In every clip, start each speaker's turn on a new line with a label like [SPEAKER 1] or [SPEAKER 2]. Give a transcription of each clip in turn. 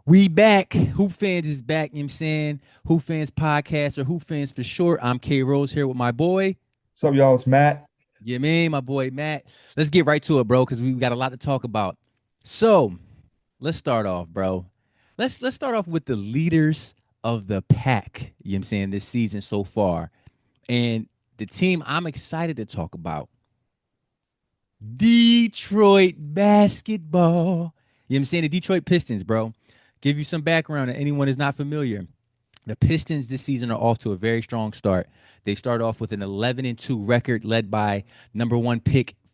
[SPEAKER 1] We back. Hoop Fans is back. You know what I'm saying? Hoop Fans podcast or Hoop Fans for short. I'm K Rose here with my boy.
[SPEAKER 2] What's up, y'all? It's Matt.
[SPEAKER 1] Yeah, man, my boy Matt. Let's get right to it, bro, because we got a lot to talk about. So let's start off, bro. Let's start off with the leaders of the pack. You know what I'm saying? This season so far. And the team I'm excited to talk about. Detroit basketball. You know what I'm saying? The Detroit Pistons, bro. Give you some background if anyone is not familiar. The Pistons this season are off to a very strong start. They start off with an 11-2 record led by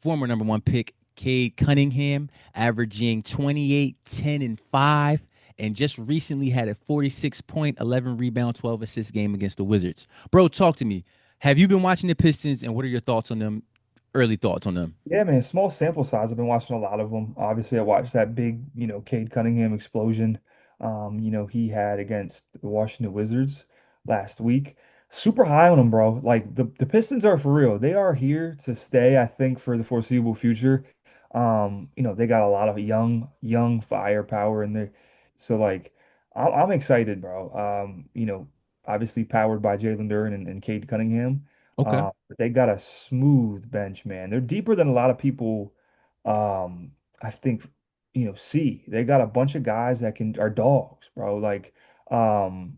[SPEAKER 1] former number one pick, Cade Cunningham, averaging 28, 10, and 5, and just recently had a 46 point, 11 rebound, 12 assist game against the Wizards. Bro, talk to me. Have you been watching the Pistons, and what are your thoughts on them? Early thoughts on them?
[SPEAKER 2] Yeah, man, small sample size. I've been watching a lot of them. Obviously, I watched that big, Cade Cunningham explosion, he had against the Washington Wizards last week. Super high on them, bro. Like the Pistons are for real. They are here to stay, I think, for the foreseeable future. They got a lot of young firepower in there. So like, I'm excited, bro. Obviously powered by Jalen Duren and Cade Cunningham.
[SPEAKER 1] Okay.
[SPEAKER 2] But they got a smooth bench, man. They're deeper than a lot of people, I think, see. They got a bunch of guys that are dogs, bro. Like, um,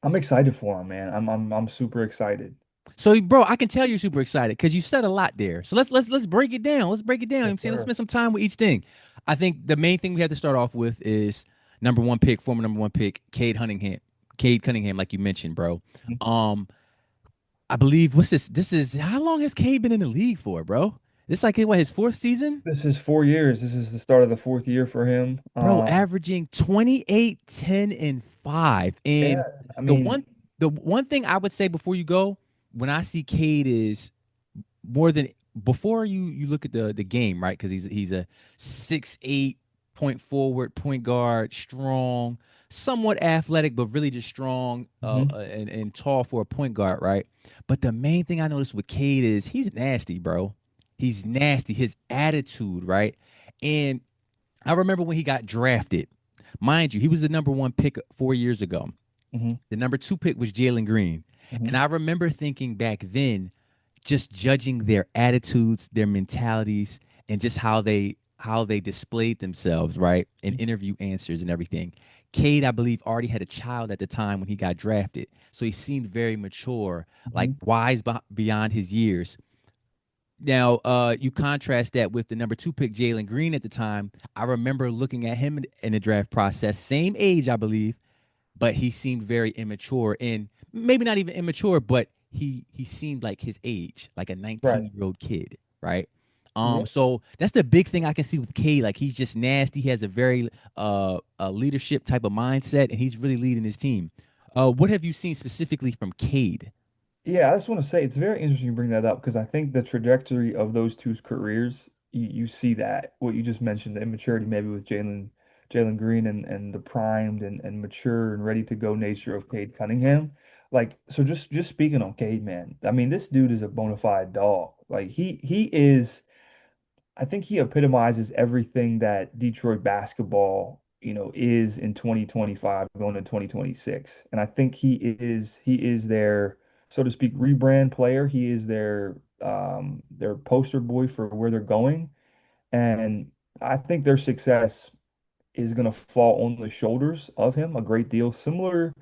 [SPEAKER 2] I'm excited for them, man. I'm super excited.
[SPEAKER 1] So, bro, I can tell you're super excited because you said a lot there. So let's break it down. Let's break it down. You know what I'm
[SPEAKER 2] Yes,
[SPEAKER 1] saying, let's
[SPEAKER 2] sir.
[SPEAKER 1] spend some time with each thing. I think the main thing we have to start off with is number one pick, former number one pick, Cade Cunningham, like you mentioned, bro.
[SPEAKER 2] Mhm.
[SPEAKER 1] Um, I believe what's this? This is how long has Cade been in the league for, bro? This like what his fourth season,
[SPEAKER 2] This is 4 years. This is the start of the fourth year for him.
[SPEAKER 1] bro, averaging 28, 10, and 5.
[SPEAKER 2] Yeah,
[SPEAKER 1] And
[SPEAKER 2] I
[SPEAKER 1] the
[SPEAKER 2] mean,
[SPEAKER 1] one the one thing I would say before you go, when I see Cade is more than before you look at the game, right? Because he's a 6'8" point forward, point guard, strong, somewhat athletic, but really just strong
[SPEAKER 2] mhm.
[SPEAKER 1] and tall for a point guard, right? But the main thing I noticed with Cade is he's nasty, bro. He's nasty. His attitude, right? And I remember when he got drafted. Mind you, he was the number one pick 4 years ago.
[SPEAKER 2] Mhm.
[SPEAKER 1] The number two pick was Jalen Green. And
[SPEAKER 2] Mhm.
[SPEAKER 1] I remember thinking back then, just judging their attitudes, their mentalities, and just how they displayed themselves, right? In interview answers and everything. Cade, I believe, already had a child at the time when he got drafted. So he seemed very mature, like
[SPEAKER 2] Mhm.
[SPEAKER 1] wise beyond his years. Now, you contrast that with the number two pick, Jalen Green, at the time. I remember looking at him in the draft process, same age, I believe, but he seemed very immature and maybe not even immature, but he seemed like his age, like a
[SPEAKER 2] Right.
[SPEAKER 1] 19-year-old kid, right?
[SPEAKER 2] Yeah.
[SPEAKER 1] So that's the big thing I can see with Cade. Like he's just nasty. He has a very a leadership type of mindset, and he's really leading his team. What have you seen specifically from Cade?
[SPEAKER 2] Yeah, I just want to say it's very interesting you bring that up because I think the trajectory of those two's careers, you see that what you just mentioned, the immaturity maybe with Jalen Green and the primed and mature and ready to go nature of Cade Cunningham. Like, so just speaking on Cade, man, I mean, this dude is a bona fide dog. Like he is. I think he epitomizes everything that Detroit basketball, is in 2025 going to 2026. And I think he is their, so to speak, rebrand player. He is their poster boy for where they're going. And I think their success is going to fall on the shoulders of him a great deal, similar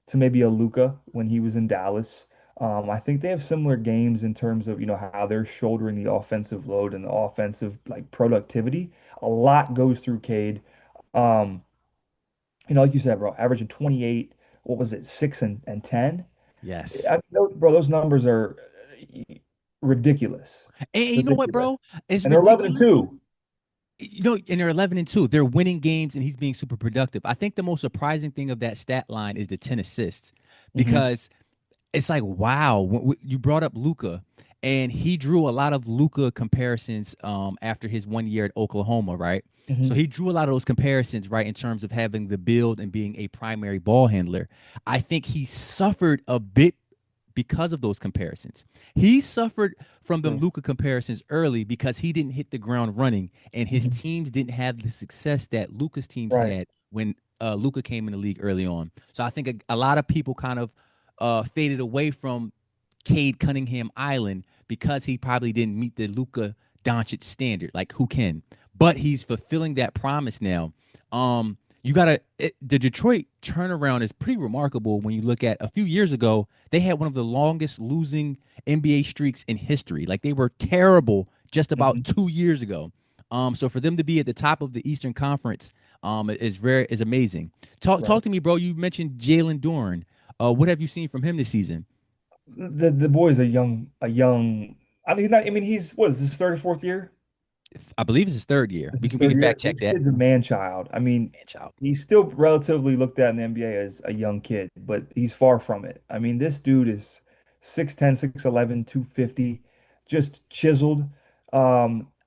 [SPEAKER 2] to maybe a Luka when he was in Dallas. I think they have similar games in terms of, how they're shouldering the offensive load and the offensive like productivity. A lot goes through Cade. Um, like you said, bro, averaging 28, what was it, 6 and 10?
[SPEAKER 1] Yes.
[SPEAKER 2] Bro, those numbers are ridiculous.
[SPEAKER 1] And you know what,
[SPEAKER 2] Ridiculous.
[SPEAKER 1] bro? It's
[SPEAKER 2] And they're 11 and
[SPEAKER 1] ridiculous.
[SPEAKER 2] 2.
[SPEAKER 1] And they're 11-2. They're winning games, and he's being super productive. I think the most surprising thing of that stat line is the 10 assists,
[SPEAKER 2] Hmm.
[SPEAKER 1] because it's like, wow, you brought up Luca, and he drew a lot of Luca comparisons after his 1 year at Oklahoma, right? So
[SPEAKER 2] Hmm.
[SPEAKER 1] he drew a lot of those comparisons, right, in terms of having the build and being a primary ball handler. I think he suffered a bit because of those comparisons. He suffered from them
[SPEAKER 2] True.
[SPEAKER 1] Luca comparisons early because he didn't hit the ground running, and his
[SPEAKER 2] Hmm.
[SPEAKER 1] teams didn't have the success that Luca's teams
[SPEAKER 2] Right.
[SPEAKER 1] had when Luka came in the league early on. So I think a lot of people kind of faded away from Cade Cunningham Island because he probably didn't meet the Luka Doncic standard. Like who can? But he's fulfilling that promise now. You gotta the Detroit turnaround is pretty remarkable when you look at a few years ago. They had one of the longest losing NBA streaks in history. Like they were terrible just about
[SPEAKER 2] Hmm.
[SPEAKER 1] 2 years ago. So for them to be at the top of the Eastern Conference, is amazing. Talk
[SPEAKER 2] Right.
[SPEAKER 1] to me, bro. You mentioned Jalen Duren. What have you seen from him this season?
[SPEAKER 2] The boy is a young. I mean, he's not. I mean, he's what is his 34th year?
[SPEAKER 1] I believe it's his third year.
[SPEAKER 2] This
[SPEAKER 1] We
[SPEAKER 2] is
[SPEAKER 1] can we
[SPEAKER 2] third
[SPEAKER 1] can
[SPEAKER 2] year.
[SPEAKER 1] fact check
[SPEAKER 2] This
[SPEAKER 1] that.
[SPEAKER 2] kid's a man child. I mean,
[SPEAKER 1] Man, child.
[SPEAKER 2] he's still relatively looked at in the NBA as a young kid, but he's far from it. I mean, this dude is 6'10", 6'11", 250, just chiseled.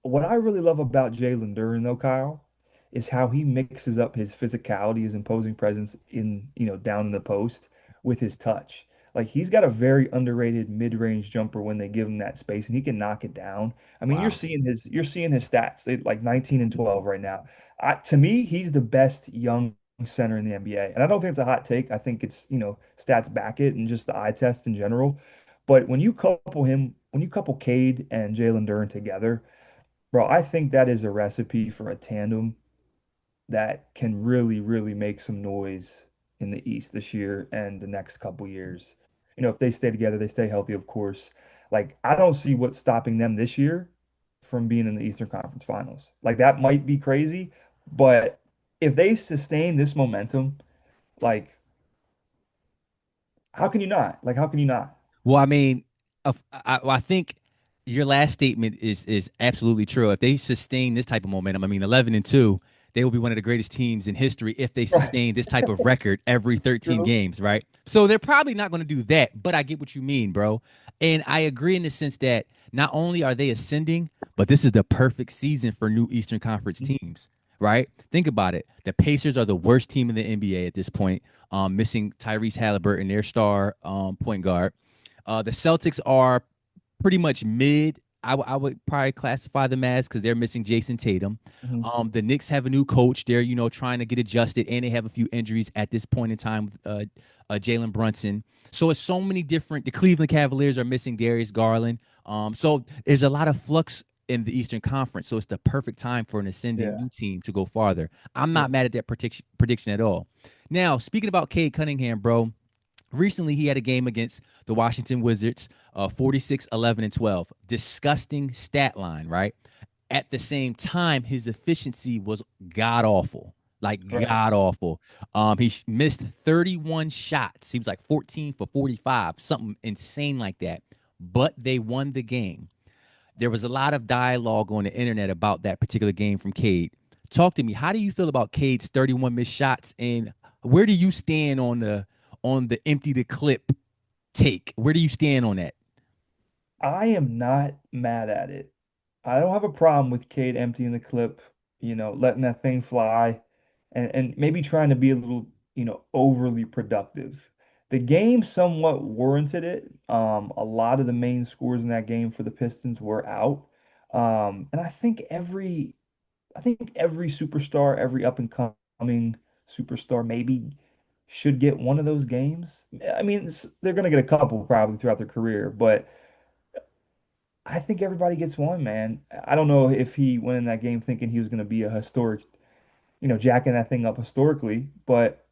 [SPEAKER 2] What I really love about Jalen Duren, though, Kyle, is how he mixes up his physicality, his imposing presence down in the post with his touch. Like he's got a very underrated mid-range jumper when they give him that space, and he can knock it down. I mean,
[SPEAKER 1] Wow.
[SPEAKER 2] you're seeing his stats. They like 19 and 12 right now. To me, he's the best young center in the NBA. And I don't think it's a hot take. I think stats back it and just the eye test in general. But when you couple Cade and Jalen Duren together, bro, I think that is a recipe for a tandem that can really, really make some noise in the East this year and the next couple years. If they stay together, they stay healthy, of course. Like, I don't see what's stopping them this year from being in the Eastern Conference Finals. Like, that might be crazy, but if they sustain this momentum, like, how can you not? Like, how can you not?
[SPEAKER 1] Well, I mean, I think your last statement is absolutely true. If they sustain this type of momentum, I mean, 11-2, they will be one of the greatest teams in history if they
[SPEAKER 2] Right.
[SPEAKER 1] sustain this type of record every 13
[SPEAKER 2] True.
[SPEAKER 1] games, right? So they're probably not going to do that, but I get what you mean, bro. And I agree in the sense that not only are they ascending, but this is the perfect season for new Eastern Conference teams, right? Think about it. The Pacers are the worst team in the NBA at this point, missing Tyrese Halliburton, their star point guard. The Celtics are pretty much mid. I would probably classify them as because they're missing Jason Tatum.
[SPEAKER 2] Mhm.
[SPEAKER 1] The Knicks have a new coach. They're trying to get adjusted, and they have a few injuries at this point in time with Jalen Brunson. So it's so many different. The Cleveland Cavaliers are missing Darius Garland. So there's a lot of flux in the Eastern Conference. So it's the perfect time for an ascending
[SPEAKER 2] Yeah.
[SPEAKER 1] new team to go farther. I'm
[SPEAKER 2] Yeah.
[SPEAKER 1] not mad at that prediction at all. Now, speaking about Cade Cunningham, bro, recently he had a game against the Washington Wizards, 46, 11, and 12. Disgusting stat line, right? At the same time, his efficiency was god awful. Like
[SPEAKER 2] Right.
[SPEAKER 1] god awful. He missed 31 shots. Seems like 14 for 45, something insane like that. But they won the game. There was a lot of dialogue on the internet about that particular game from Cade. Talk to me. How do you feel about Cade's 31 missed shots, and where do you stand on the empty the clip take? Where do you stand on that?
[SPEAKER 2] I am not mad at it. I don't have a problem with Cade emptying the clip, letting that thing fly and maybe trying to be a little, overly productive. The game somewhat warranted it. A lot of the main scores in that game for the Pistons were out. And I think every superstar, every up and coming superstar maybe should get one of those games. I mean, they're going to get a couple probably throughout their career, but I think everybody gets one, man. I don't know if he went in that game thinking he was going to be a historic, jacking that thing up historically, but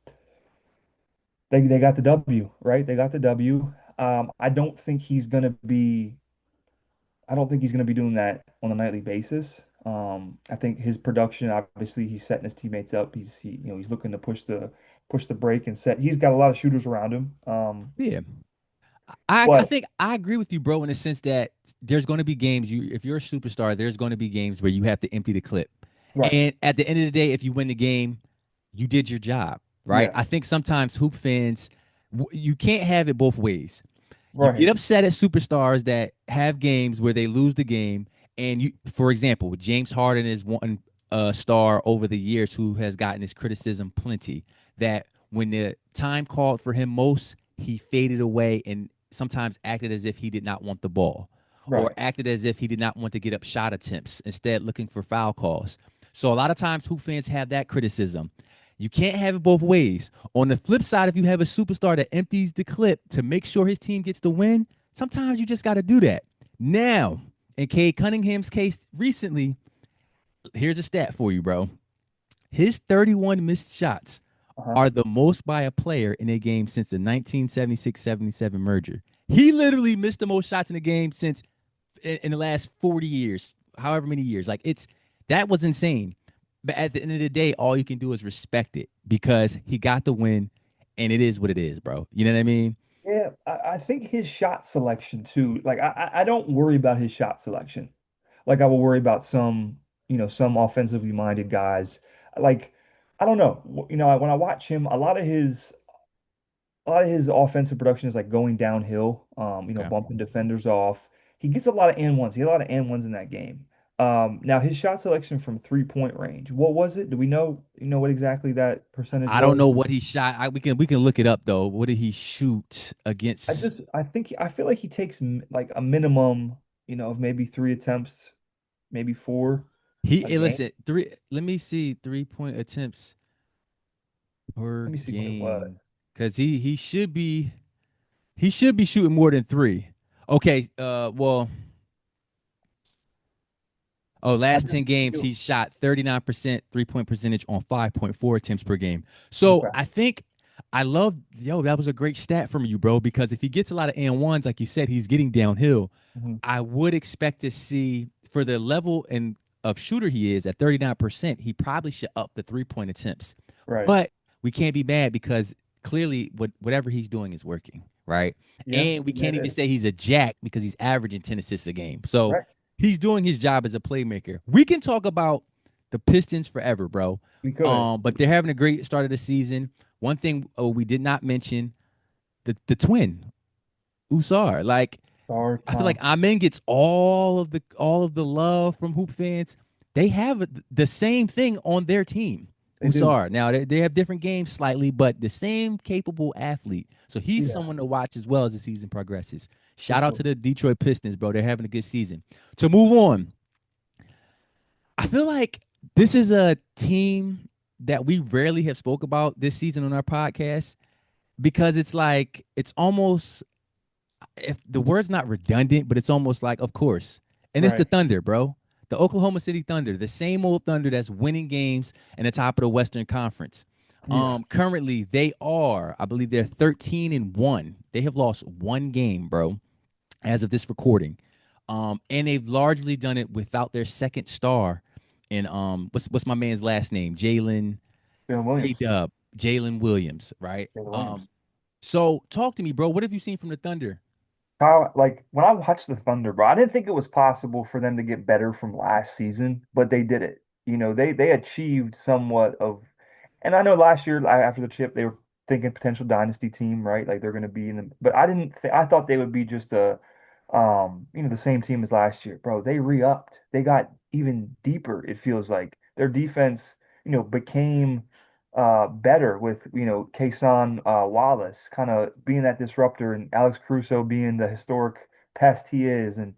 [SPEAKER 2] they got the W, right? They got the W. I don't think he's going to be I don't think he's going to be doing that on a nightly basis. I think his production, obviously, he's setting his teammates up. He's looking to push the break and set. He's got a lot of shooters around him.
[SPEAKER 1] Yeah. I
[SPEAKER 2] But
[SPEAKER 1] think I agree with you, bro, in the sense that there's going to be games if you're a superstar, there's going to be games where you have to empty the clip.
[SPEAKER 2] right,
[SPEAKER 1] And at the end of the day, if you win the game, you did your job, right?
[SPEAKER 2] yeah,
[SPEAKER 1] I think sometimes hoop fans, you can't have it both ways. You get
[SPEAKER 2] right,
[SPEAKER 1] upset at superstars that have games where they lose the game, and for example, James Harden is one star over the years who has gotten his criticism plenty. That when the time called for him most, he faded away and sometimes acted as if he did not want the ball, or
[SPEAKER 2] right.
[SPEAKER 1] acted as if he did not want to get up shot attempts, instead looking for foul calls. So a lot of times, hoop fans have that criticism. You can't have it both ways. On the flip side, if you have a superstar that empties the clip to make sure his team gets the win, sometimes you just got to do that. Now, in Cade Cunningham's case recently, here's a stat for you, bro. His 31 missed shots
[SPEAKER 2] Uh-huh.
[SPEAKER 1] are the most by a player in a game since the 1976-77 merger. He literally missed the most shots in a game since in the last 40 years, however many years. Like that was insane. But at the end of the day, all you can do is respect it because he got the win and it is what it is, bro. You know what I mean?
[SPEAKER 2] Yeah, I think his shot selection too. Like I don't worry about his shot selection. Like I will worry about some offensively minded guys. Like I don't know. When I watch him, a lot of his offensive production is like going downhill,
[SPEAKER 1] Okay.
[SPEAKER 2] bumping defenders off. He gets a lot of and ones. He had a lot of and ones in that game. Now his shot selection from 3-point range. What was it? Do we know, what exactly that percentage
[SPEAKER 1] I don't
[SPEAKER 2] was?
[SPEAKER 1] know what he shot. We can look it up though. What did he shoot against?
[SPEAKER 2] I feel like he takes like a minimum, of maybe 3 attempts, maybe four a game.
[SPEAKER 1] Listen, three. Let me see 3-point attempts per
[SPEAKER 2] Let me see what it was.
[SPEAKER 1] game because he should be shooting more than three. Okay. Well,
[SPEAKER 2] I
[SPEAKER 1] last
[SPEAKER 2] just
[SPEAKER 1] 10 games,
[SPEAKER 2] feel
[SPEAKER 1] he's shot 39% 3-point percentage on 5.4 attempts per game. So
[SPEAKER 2] okay.
[SPEAKER 1] I think I love, that was a great stat from you, bro, because if he gets a lot of and ones, like you said, he's getting downhill.
[SPEAKER 2] Mhm.
[SPEAKER 1] I would expect to see for the level and of shooter he is at 39%, he probably should up the 3-point attempts.
[SPEAKER 2] Right.
[SPEAKER 1] But we can't be mad because clearly whatever he's doing is working, right?
[SPEAKER 2] Yeah.
[SPEAKER 1] And we
[SPEAKER 2] Yeah,
[SPEAKER 1] can't
[SPEAKER 2] it
[SPEAKER 1] even
[SPEAKER 2] is.
[SPEAKER 1] say he's a jack because he's averaging 10 assists a game. So
[SPEAKER 2] Right.
[SPEAKER 1] he's doing his job as a playmaker. We can talk about the Pistons forever, bro.
[SPEAKER 2] We could.
[SPEAKER 1] But they're having a great start of the season. One thing we did not mention the twin Usar. Like
[SPEAKER 2] Star
[SPEAKER 1] I feel like
[SPEAKER 2] Tom.
[SPEAKER 1] Amen gets all of the love from Hoop fans. They have the same thing on their team.
[SPEAKER 2] They do.
[SPEAKER 1] Usar. Now they have different games slightly, but the same capable athlete. So he's
[SPEAKER 2] Yeah,
[SPEAKER 1] someone to watch as well as the season progresses.
[SPEAKER 2] for
[SPEAKER 1] Shout out
[SPEAKER 2] sure.
[SPEAKER 1] to the Detroit Pistons, bro. They're having a good season. To move on, I feel like this is a team that we rarely have spoke about this season on our podcast because it's like it's almost, if the word's not redundant, but it's almost like, of course. And it's the
[SPEAKER 2] Right.
[SPEAKER 1] Thunder, bro. The Oklahoma City Thunder, the same old Thunder that's winning games in the top of the Western Conference.
[SPEAKER 2] Yeah.
[SPEAKER 1] Currently they are, I believe they're 13-1. They have lost one game, bro, as of this recording. And they've largely done it without their second star. And what's my man's last name?
[SPEAKER 2] Jalen
[SPEAKER 1] J
[SPEAKER 2] Williams.
[SPEAKER 1] Dub, Jalen Williams, right?
[SPEAKER 2] Jalen Williams.
[SPEAKER 1] So talk to me, bro. What have you seen from the Thunder?
[SPEAKER 2] Kyle, like when I watched the Thunder, bro, I didn't think it was possible for them to get better from last season, but they did it. They achieved somewhat of, and I know last year after the chip, they were thinking potential dynasty team, right? Like they're going to be in the, but I didn't think I thought they would be just the same team as last year, bro. They re-upped. They got even deeper. It feels like their defense, became better with Kason Wallace kind of being that disruptor and Alex Caruso being the historic pest he is, and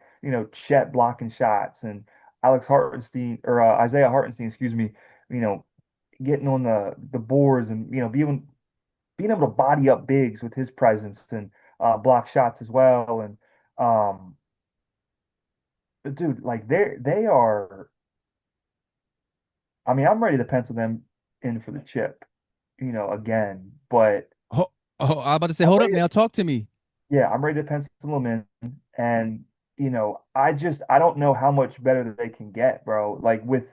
[SPEAKER 2] Chet blocking shots and Alex Hartenstein or Isaiah Hartenstein, excuse me, you know getting on the boards and being able to body up bigs with his presence and block shots as well. And but dude, like they are. I mean, I'm ready to pencil them in for the chip, again. But
[SPEAKER 1] I'm about to say,
[SPEAKER 2] I'm
[SPEAKER 1] hold up
[SPEAKER 2] ready to,
[SPEAKER 1] now. Talk to me.
[SPEAKER 2] yeah, I'm ready to pencil them in. And, I don't know how much better that they can get, bro. Like with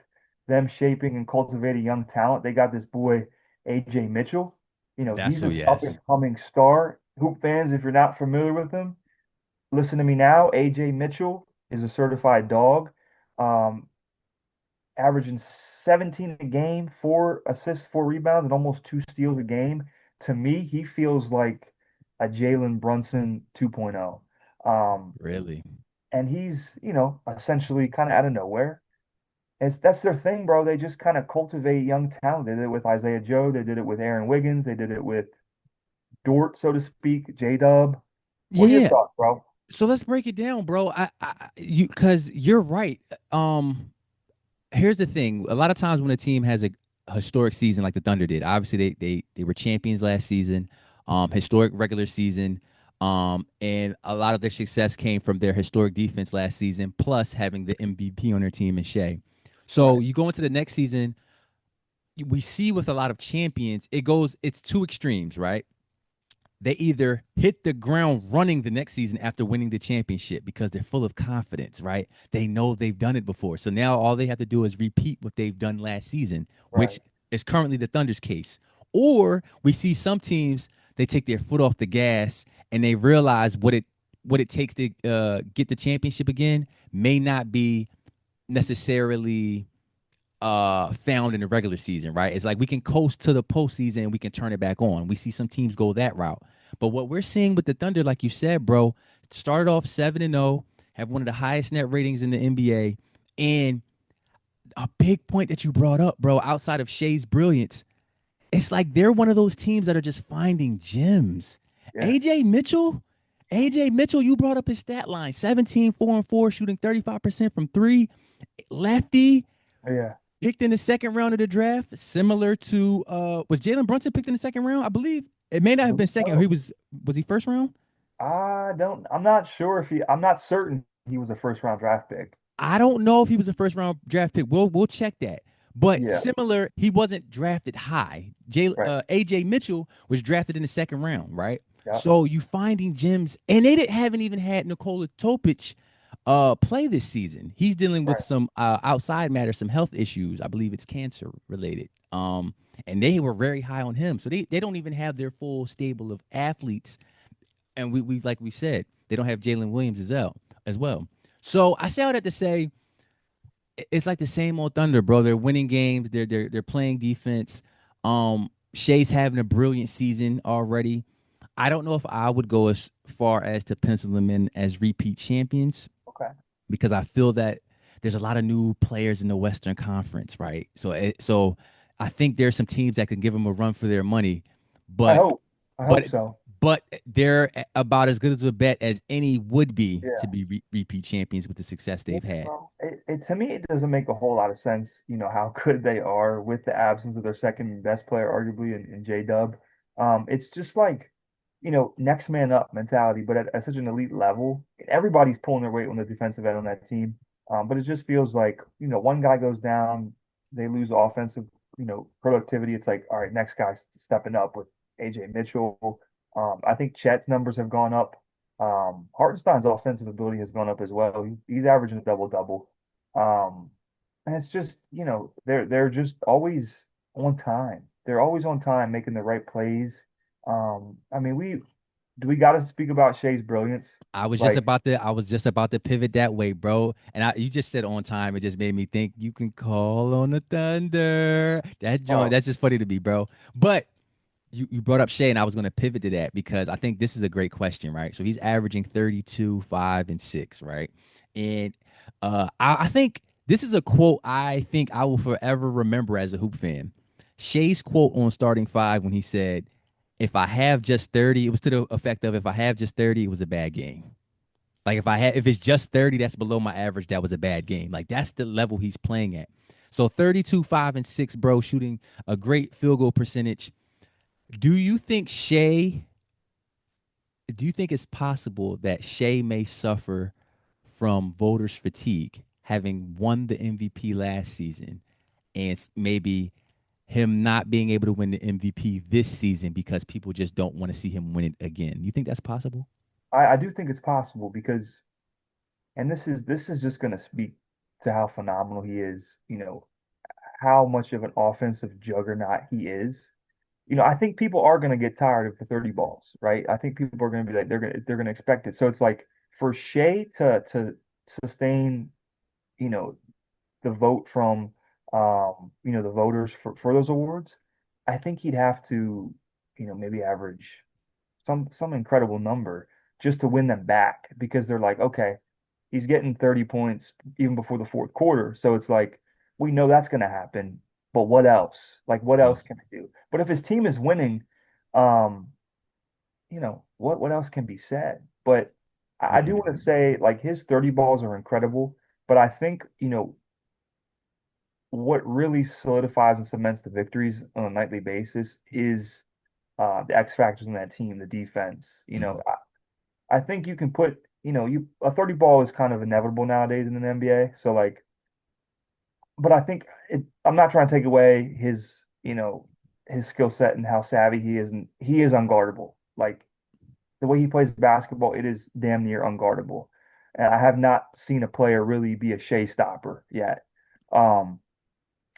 [SPEAKER 2] them shaping and cultivating young talent, they got this boy, AJ Mitchell.
[SPEAKER 1] That's
[SPEAKER 2] He's
[SPEAKER 1] so
[SPEAKER 2] this up
[SPEAKER 1] yes.
[SPEAKER 2] and coming star. Hoop fans, if you're not familiar with him, listen to me now. AJ Mitchell is a certified dog. Um, Averaging 17 a game, 4 assists, 4 rebounds, and almost 2 steals a game. To me, he feels like a Jalen Brunson 2.0.
[SPEAKER 1] Really?
[SPEAKER 2] And he's, essentially kind of out of nowhere. That's their thing, bro. They just kind of cultivate young talent. They did it with Isaiah Joe. They did it with Aaron Wiggins. They did it with Dort, so to speak, J Dub.
[SPEAKER 1] Yeah,
[SPEAKER 2] What are your
[SPEAKER 1] yeah.
[SPEAKER 2] thoughts, bro?
[SPEAKER 1] So let's break it down, bro. Because you're right. Here's the thing. A lot of times when a team has a historic season like the Thunder did. Obviously, they were champions last season, historic regular season, and a lot of their success came from their historic defense last season, plus having the MVP on their team in Shea. So
[SPEAKER 2] Right.
[SPEAKER 1] you go into the next season, we see with a lot of champions, it's two extremes, right? They either hit the ground running the next season after winning the championship because they're full of confidence, right? They know they've done it before. So now all they have to do is repeat what they've done last season, which
[SPEAKER 2] Right.
[SPEAKER 1] is currently the Thunder's case. Or we see some teams, they take their foot off the gas and they realize what it takes to get the championship again may not be necessarily found in the regular season, right? It's like we can coast to the postseason and we can turn it back on. We see some teams go that route. But what we're seeing with the Thunder, like you said, bro, started off 7-0, have one of the highest net ratings in the NBA. And a big point that you brought up, bro, outside of Shea's brilliance, it's like they're one of those teams that are just finding gems.
[SPEAKER 2] Yeah.
[SPEAKER 1] AJ Mitchell, AJ Mitchell, you brought up his stat line 17, 4 and 4, shooting 35% from three. Lefty,
[SPEAKER 2] Yeah.
[SPEAKER 1] picked in the second round of the draft, similar to was Jalen Brunson picked in the second round? I believe it may not have been second. Or he
[SPEAKER 2] So
[SPEAKER 1] was he first round?
[SPEAKER 2] I'm not sure if I'm not certain he was a first round draft pick.
[SPEAKER 1] I don't know if he was a first round draft pick. We'll check that. But
[SPEAKER 2] Yeah.
[SPEAKER 1] similar, he wasn't drafted high.
[SPEAKER 2] Right.
[SPEAKER 1] AJ Mitchell was drafted in the second round, right?
[SPEAKER 2] Yeah.
[SPEAKER 1] So you finding gems, and haven't even had Nikola Topic play this season. He's dealing with
[SPEAKER 2] Right.
[SPEAKER 1] some outside matters, some health issues. I believe it's cancer related. And they were very high on him. So they don't even have their full stable of athletes. And we like we said, they don't have Jalen Williams as well. So I say all that to say it's like the same old Thunder, bro. They're winning games. They're playing defense. Shea's having a brilliant season already. I don't know if I would go as far as to pencil them in as repeat champions
[SPEAKER 2] Okay.
[SPEAKER 1] because I feel that there's a lot of new players in the Western Conference, right? So I think there's some teams that can give them a run for their money,
[SPEAKER 2] I
[SPEAKER 1] but
[SPEAKER 2] hope. I hope
[SPEAKER 1] but
[SPEAKER 2] so.
[SPEAKER 1] but they're about as good as a bet as any would be to
[SPEAKER 2] Yeah.
[SPEAKER 1] be repeat champions with the success
[SPEAKER 2] Yeah,
[SPEAKER 1] they've had.
[SPEAKER 2] well, to me, it doesn't make a whole lot of sense, how good they are with the absence of their second best player, arguably, in J-Dub. It's just like, next man up mentality, but at such an elite level. Everybody's pulling their weight on the defensive end on that team. But it just feels like, one guy goes down, they lose offensive, productivity. It's like, all right, next guy's stepping up with AJ Mitchell. I think Chet's numbers have gone up. Hartenstein's offensive ability has gone up as well. He's averaging a double double. Um, and it's just, they're just always on time. They're always on time, making the right plays. I mean, we got to speak about Shea's brilliance. Like,
[SPEAKER 1] I was just about to pivot that way, bro. And you just said on time. It just made me think you can call on the Thunder. That joint,
[SPEAKER 2] oh,
[SPEAKER 1] that's just funny to me, bro. But you brought up Shea, and I was going to pivot to that because I think this is a great question, right? So he's averaging 32, 5, and 6, right? And I think this is a quote I think I will forever remember as a hoop fan. Shea's quote on starting five when he said, if I have just 30, it was to the effect of if I have just 30, it was a bad game. Like if it's just 30, that's below my average, that was a bad game. Like that's the level he's playing at. So 32, 5, and 6, bro, shooting a great field goal percentage. Do you think Shea, do you think it's possible that Shea may suffer from voters fatigue, having won the MVP last season, and maybe him not being able to win the MVP this season because people just don't want to see him win it again? You think that's possible?
[SPEAKER 2] I do think it's possible because, and this is just going to speak to how phenomenal he is. How much of an offensive juggernaut he is. I think people are going to get tired of the 30 balls, right? I think people are going to be like they're going to expect it. So it's like for Shea to sustain, you know, the vote from the voters for those awards, I think he'd have to, maybe average some incredible number just to win them back because they're like, okay, he's getting 30 points even before the fourth quarter. So it's like, we know that's going to happen, but what else? Like, what else
[SPEAKER 1] Yes.
[SPEAKER 2] can I do? But if his team is winning, um, what else can be said? But I do want to say, like, his 30 balls are incredible, but I think, what really solidifies and cements the victories on a nightly basis is the X factors in that team, the defense.
[SPEAKER 1] Mhm.
[SPEAKER 2] I think you can put, you a 30 ball is kind of inevitable nowadays in an NBA. So like, but I think I'm not trying to take away his skill set and how savvy he is, and he is unguardable. Like the way he plays basketball, it is damn near unguardable. And I have not seen a player really be a Shea stopper yet. Um,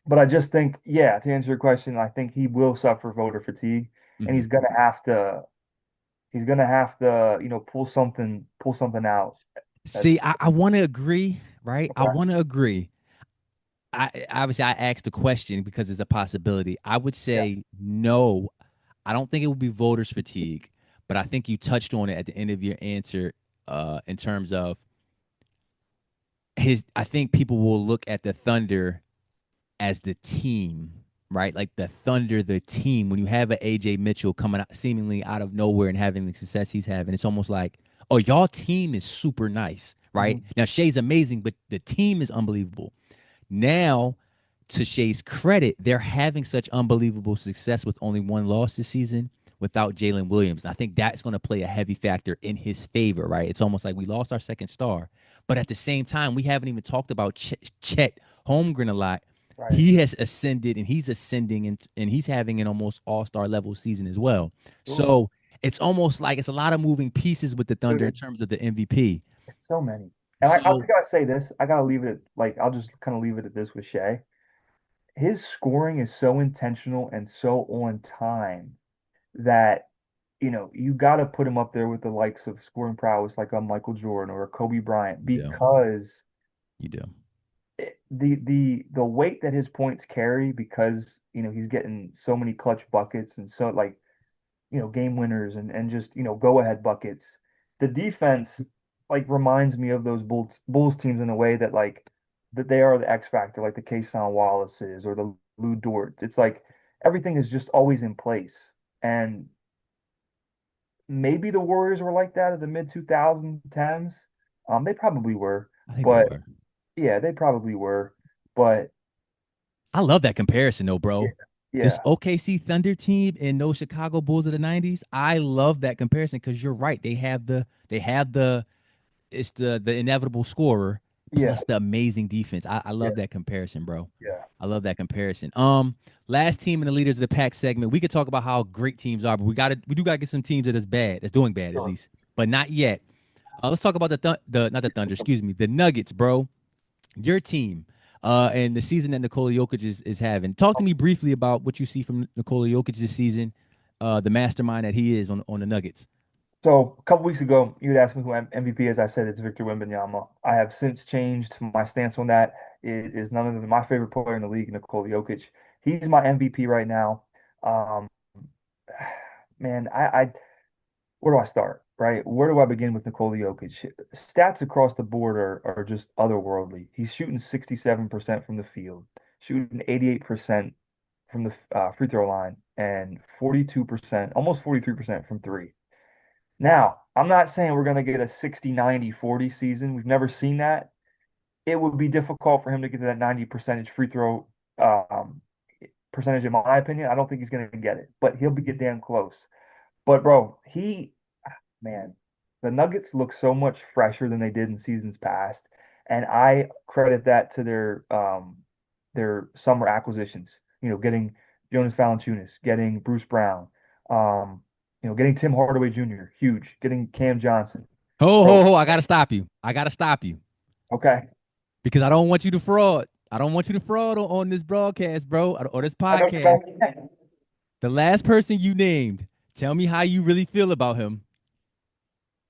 [SPEAKER 2] but I just think, yeah, to answer your question, I think he will suffer voter fatigue, and
[SPEAKER 1] Mhm.
[SPEAKER 2] he's gonna have to, pull something out.
[SPEAKER 1] See,
[SPEAKER 2] That's
[SPEAKER 1] I want to agree, right? I
[SPEAKER 2] okay.
[SPEAKER 1] want to agree. I obviously I asked the question because it's a possibility. I would
[SPEAKER 2] Yeah,
[SPEAKER 1] say no. I don't think it would be voters fatigue, but I think you touched on it at the end of your answer in terms of his. I think people will look at the Thunder as the team, right? Like the Thunder, the team. When you have an AJ Mitchell coming out seemingly out of nowhere and having the success he's having, it's almost like, oh, y'all team is super nice, right?
[SPEAKER 2] hmm,
[SPEAKER 1] Now Shea's amazing, but the team is unbelievable. Now, to Shea's credit, they're having such unbelievable success with only one loss this season without Jalen Williams. And I think that's going to play a heavy factor in his favor, right? It's almost like we lost our second star, but at the same time, we haven't even talked about Chet Holmgren a lot.
[SPEAKER 2] right.
[SPEAKER 1] He has ascended and he's ascending and he's having an almost all-star level season as well.
[SPEAKER 2] Sure.
[SPEAKER 1] So it's almost like it's a lot of moving pieces with the
[SPEAKER 2] Dude,
[SPEAKER 1] Thunder in terms of the MVP.
[SPEAKER 2] it's so many. And I
[SPEAKER 1] So
[SPEAKER 2] gotta say this. I gotta leave it at, like, I'll just kind of leave it at this with Shea. His scoring is so intentional and so on time that you got to put him up there with the likes of scoring prowess like a Michael Jordan or a Kobe Bryant
[SPEAKER 1] you do.
[SPEAKER 2] because
[SPEAKER 1] You do.
[SPEAKER 2] the weight that his points carry, because he's getting so many clutch buckets and so like game winners and just go ahead buckets. The defense like reminds me of those Bulls teams in a way that like that they are the X factor, like the Kason Wallaces or the Lou Dort. It's like everything is just always in place. And maybe the Warriors were like that at the mid 2010s. They probably were,
[SPEAKER 1] I think they
[SPEAKER 2] but
[SPEAKER 1] were.
[SPEAKER 2] yeah, they probably were. But
[SPEAKER 1] I love that comparison though,
[SPEAKER 2] yeah,
[SPEAKER 1] bro. This
[SPEAKER 2] yeah,
[SPEAKER 1] OKC Thunder team and those Chicago Bulls of the 90s. I love that comparison because you're right. They have the it's the inevitable scorer
[SPEAKER 2] yeah,
[SPEAKER 1] plus the amazing defense. I
[SPEAKER 2] yeah,
[SPEAKER 1] love that comparison, bro.
[SPEAKER 2] yeah.
[SPEAKER 1] I love that comparison. Last team in the leaders of the pack segment. We could talk about how great teams are, but we do gotta get some teams that is bad, that's doing bad at
[SPEAKER 2] Sure.
[SPEAKER 1] least, but not yet. Let's talk about the not the Thunder, excuse me, the Nuggets, bro, your team, and the season that Nikola Jokic is having. Talk to me briefly about what you see from Nikola Jokic this season, the mastermind that he is on the Nuggets.
[SPEAKER 2] So a couple weeks ago, you had asked me who MVP is. I said it's Victor Wembanyama. I have since changed my stance on that. It is none other than my favorite player in the league, Nikola Jokic. He's my MVP right now. Um, man, where do I start? Right? Where do I begin with Nikola Jokic? Stats across the board are just otherworldly. He's shooting 67% from the field, shooting 88% from the free throw line, and 42%, almost 43% from three. Now, I'm not saying we're going to get a 60, 90, 40 season. We've never seen that. It would be difficult for him to get to that 90 percentage free throw um, percentage, in my opinion. I don't think he's going to get it, but he'll be get damn close. But bro, man, the Nuggets look so much fresher than they did in seasons past, and I credit that to their summer acquisitions. Getting Jonas Valanciunas, getting Bruce Brown, getting Tim Hardaway Jr., huge, getting Cam Johnson.
[SPEAKER 1] Ho ho
[SPEAKER 2] Bro,
[SPEAKER 1] ho! I gotta stop you. I gotta stop you
[SPEAKER 2] okay.
[SPEAKER 1] because I don't want you to fraud. I don't want you to fraud on this broadcast, bro, or this
[SPEAKER 2] I know
[SPEAKER 1] podcast.
[SPEAKER 2] you're right.
[SPEAKER 1] The last person you named, tell me how you really feel about him.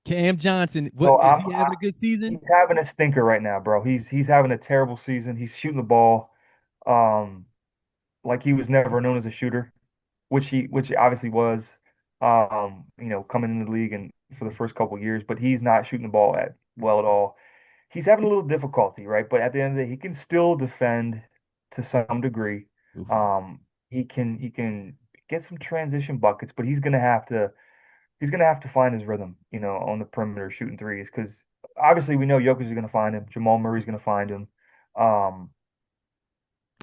[SPEAKER 1] Cam Johnson, what
[SPEAKER 2] So
[SPEAKER 1] is he having a good season?
[SPEAKER 2] he's having a stinker right now, bro. He's having a terrible season. He's shooting the ball um like he was never known as a shooter, which obviously was coming into the league and for the first couple of years, but he's not shooting the ball at well at all. He's having a little difficulty, right? But at the end of the day, he can still defend to some degree.
[SPEAKER 1] Oof.
[SPEAKER 2] Um, he can get some transition buckets, but he's gonna have to find his rhythm, on the perimeter shooting threes, because obviously we know Jokic is gonna find him, Jamal Murray's gonna find him. Um,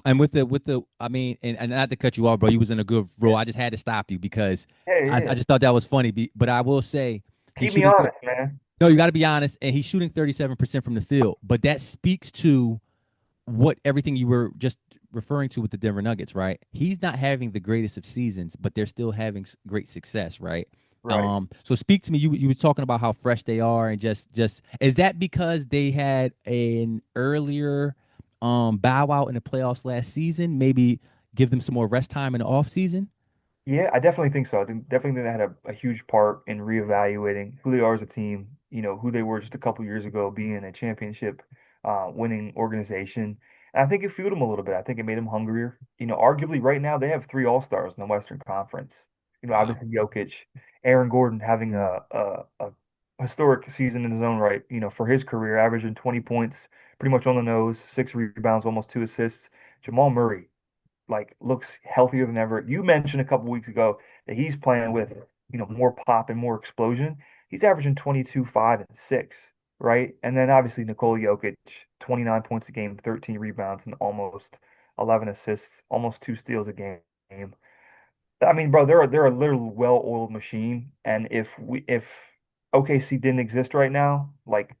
[SPEAKER 1] And with the I mean, and not to cut you off, bro, you was in a good role.
[SPEAKER 2] Yeah.
[SPEAKER 1] I just had to stop you because
[SPEAKER 2] Hey,
[SPEAKER 1] I
[SPEAKER 2] yeah.
[SPEAKER 1] just thought that was funny. But I will say he's
[SPEAKER 2] Keep me
[SPEAKER 1] shooting.
[SPEAKER 2] honest, man.
[SPEAKER 1] No, you got to be honest, and he's shooting 37% from the field. But that speaks to what everything you were just referring to with the Denver Nuggets, right? He's not having the greatest of seasons, but they're still having great success, right?
[SPEAKER 2] Right.
[SPEAKER 1] So speak to me. You was talking about how fresh they are, and just is that because they had an earlier bow out in the playoffs last season? Maybe give them some more rest time in the off season.
[SPEAKER 2] Yeah, I definitely think so. Definitely think they had a huge part in reevaluating who they are as a team, who they were just a couple years ago, being a championship winning organization. And I think it fueled them a little bit. I think it made them hungrier. Arguably right now they have three All-Stars in the Western Conference.
[SPEAKER 1] Wow.
[SPEAKER 2] Obviously Jokic, Aaron Gordon having a historic season in his own right, for his career, averaging 20 points, pretty much on the nose, 6 rebounds, almost 2 assists. Jamal Murray like looks healthier than ever. You mentioned a couple weeks ago that he's playing with, more pop and more explosion. He's averaging 22, 5, and 6, right? And then obviously Nikola Jokic, 29 points a game, 13 rebounds, and almost 11 assists, almost 2 steals a game. I mean, bro, they're a literally well-oiled machine. And if OKC didn't exist right now, like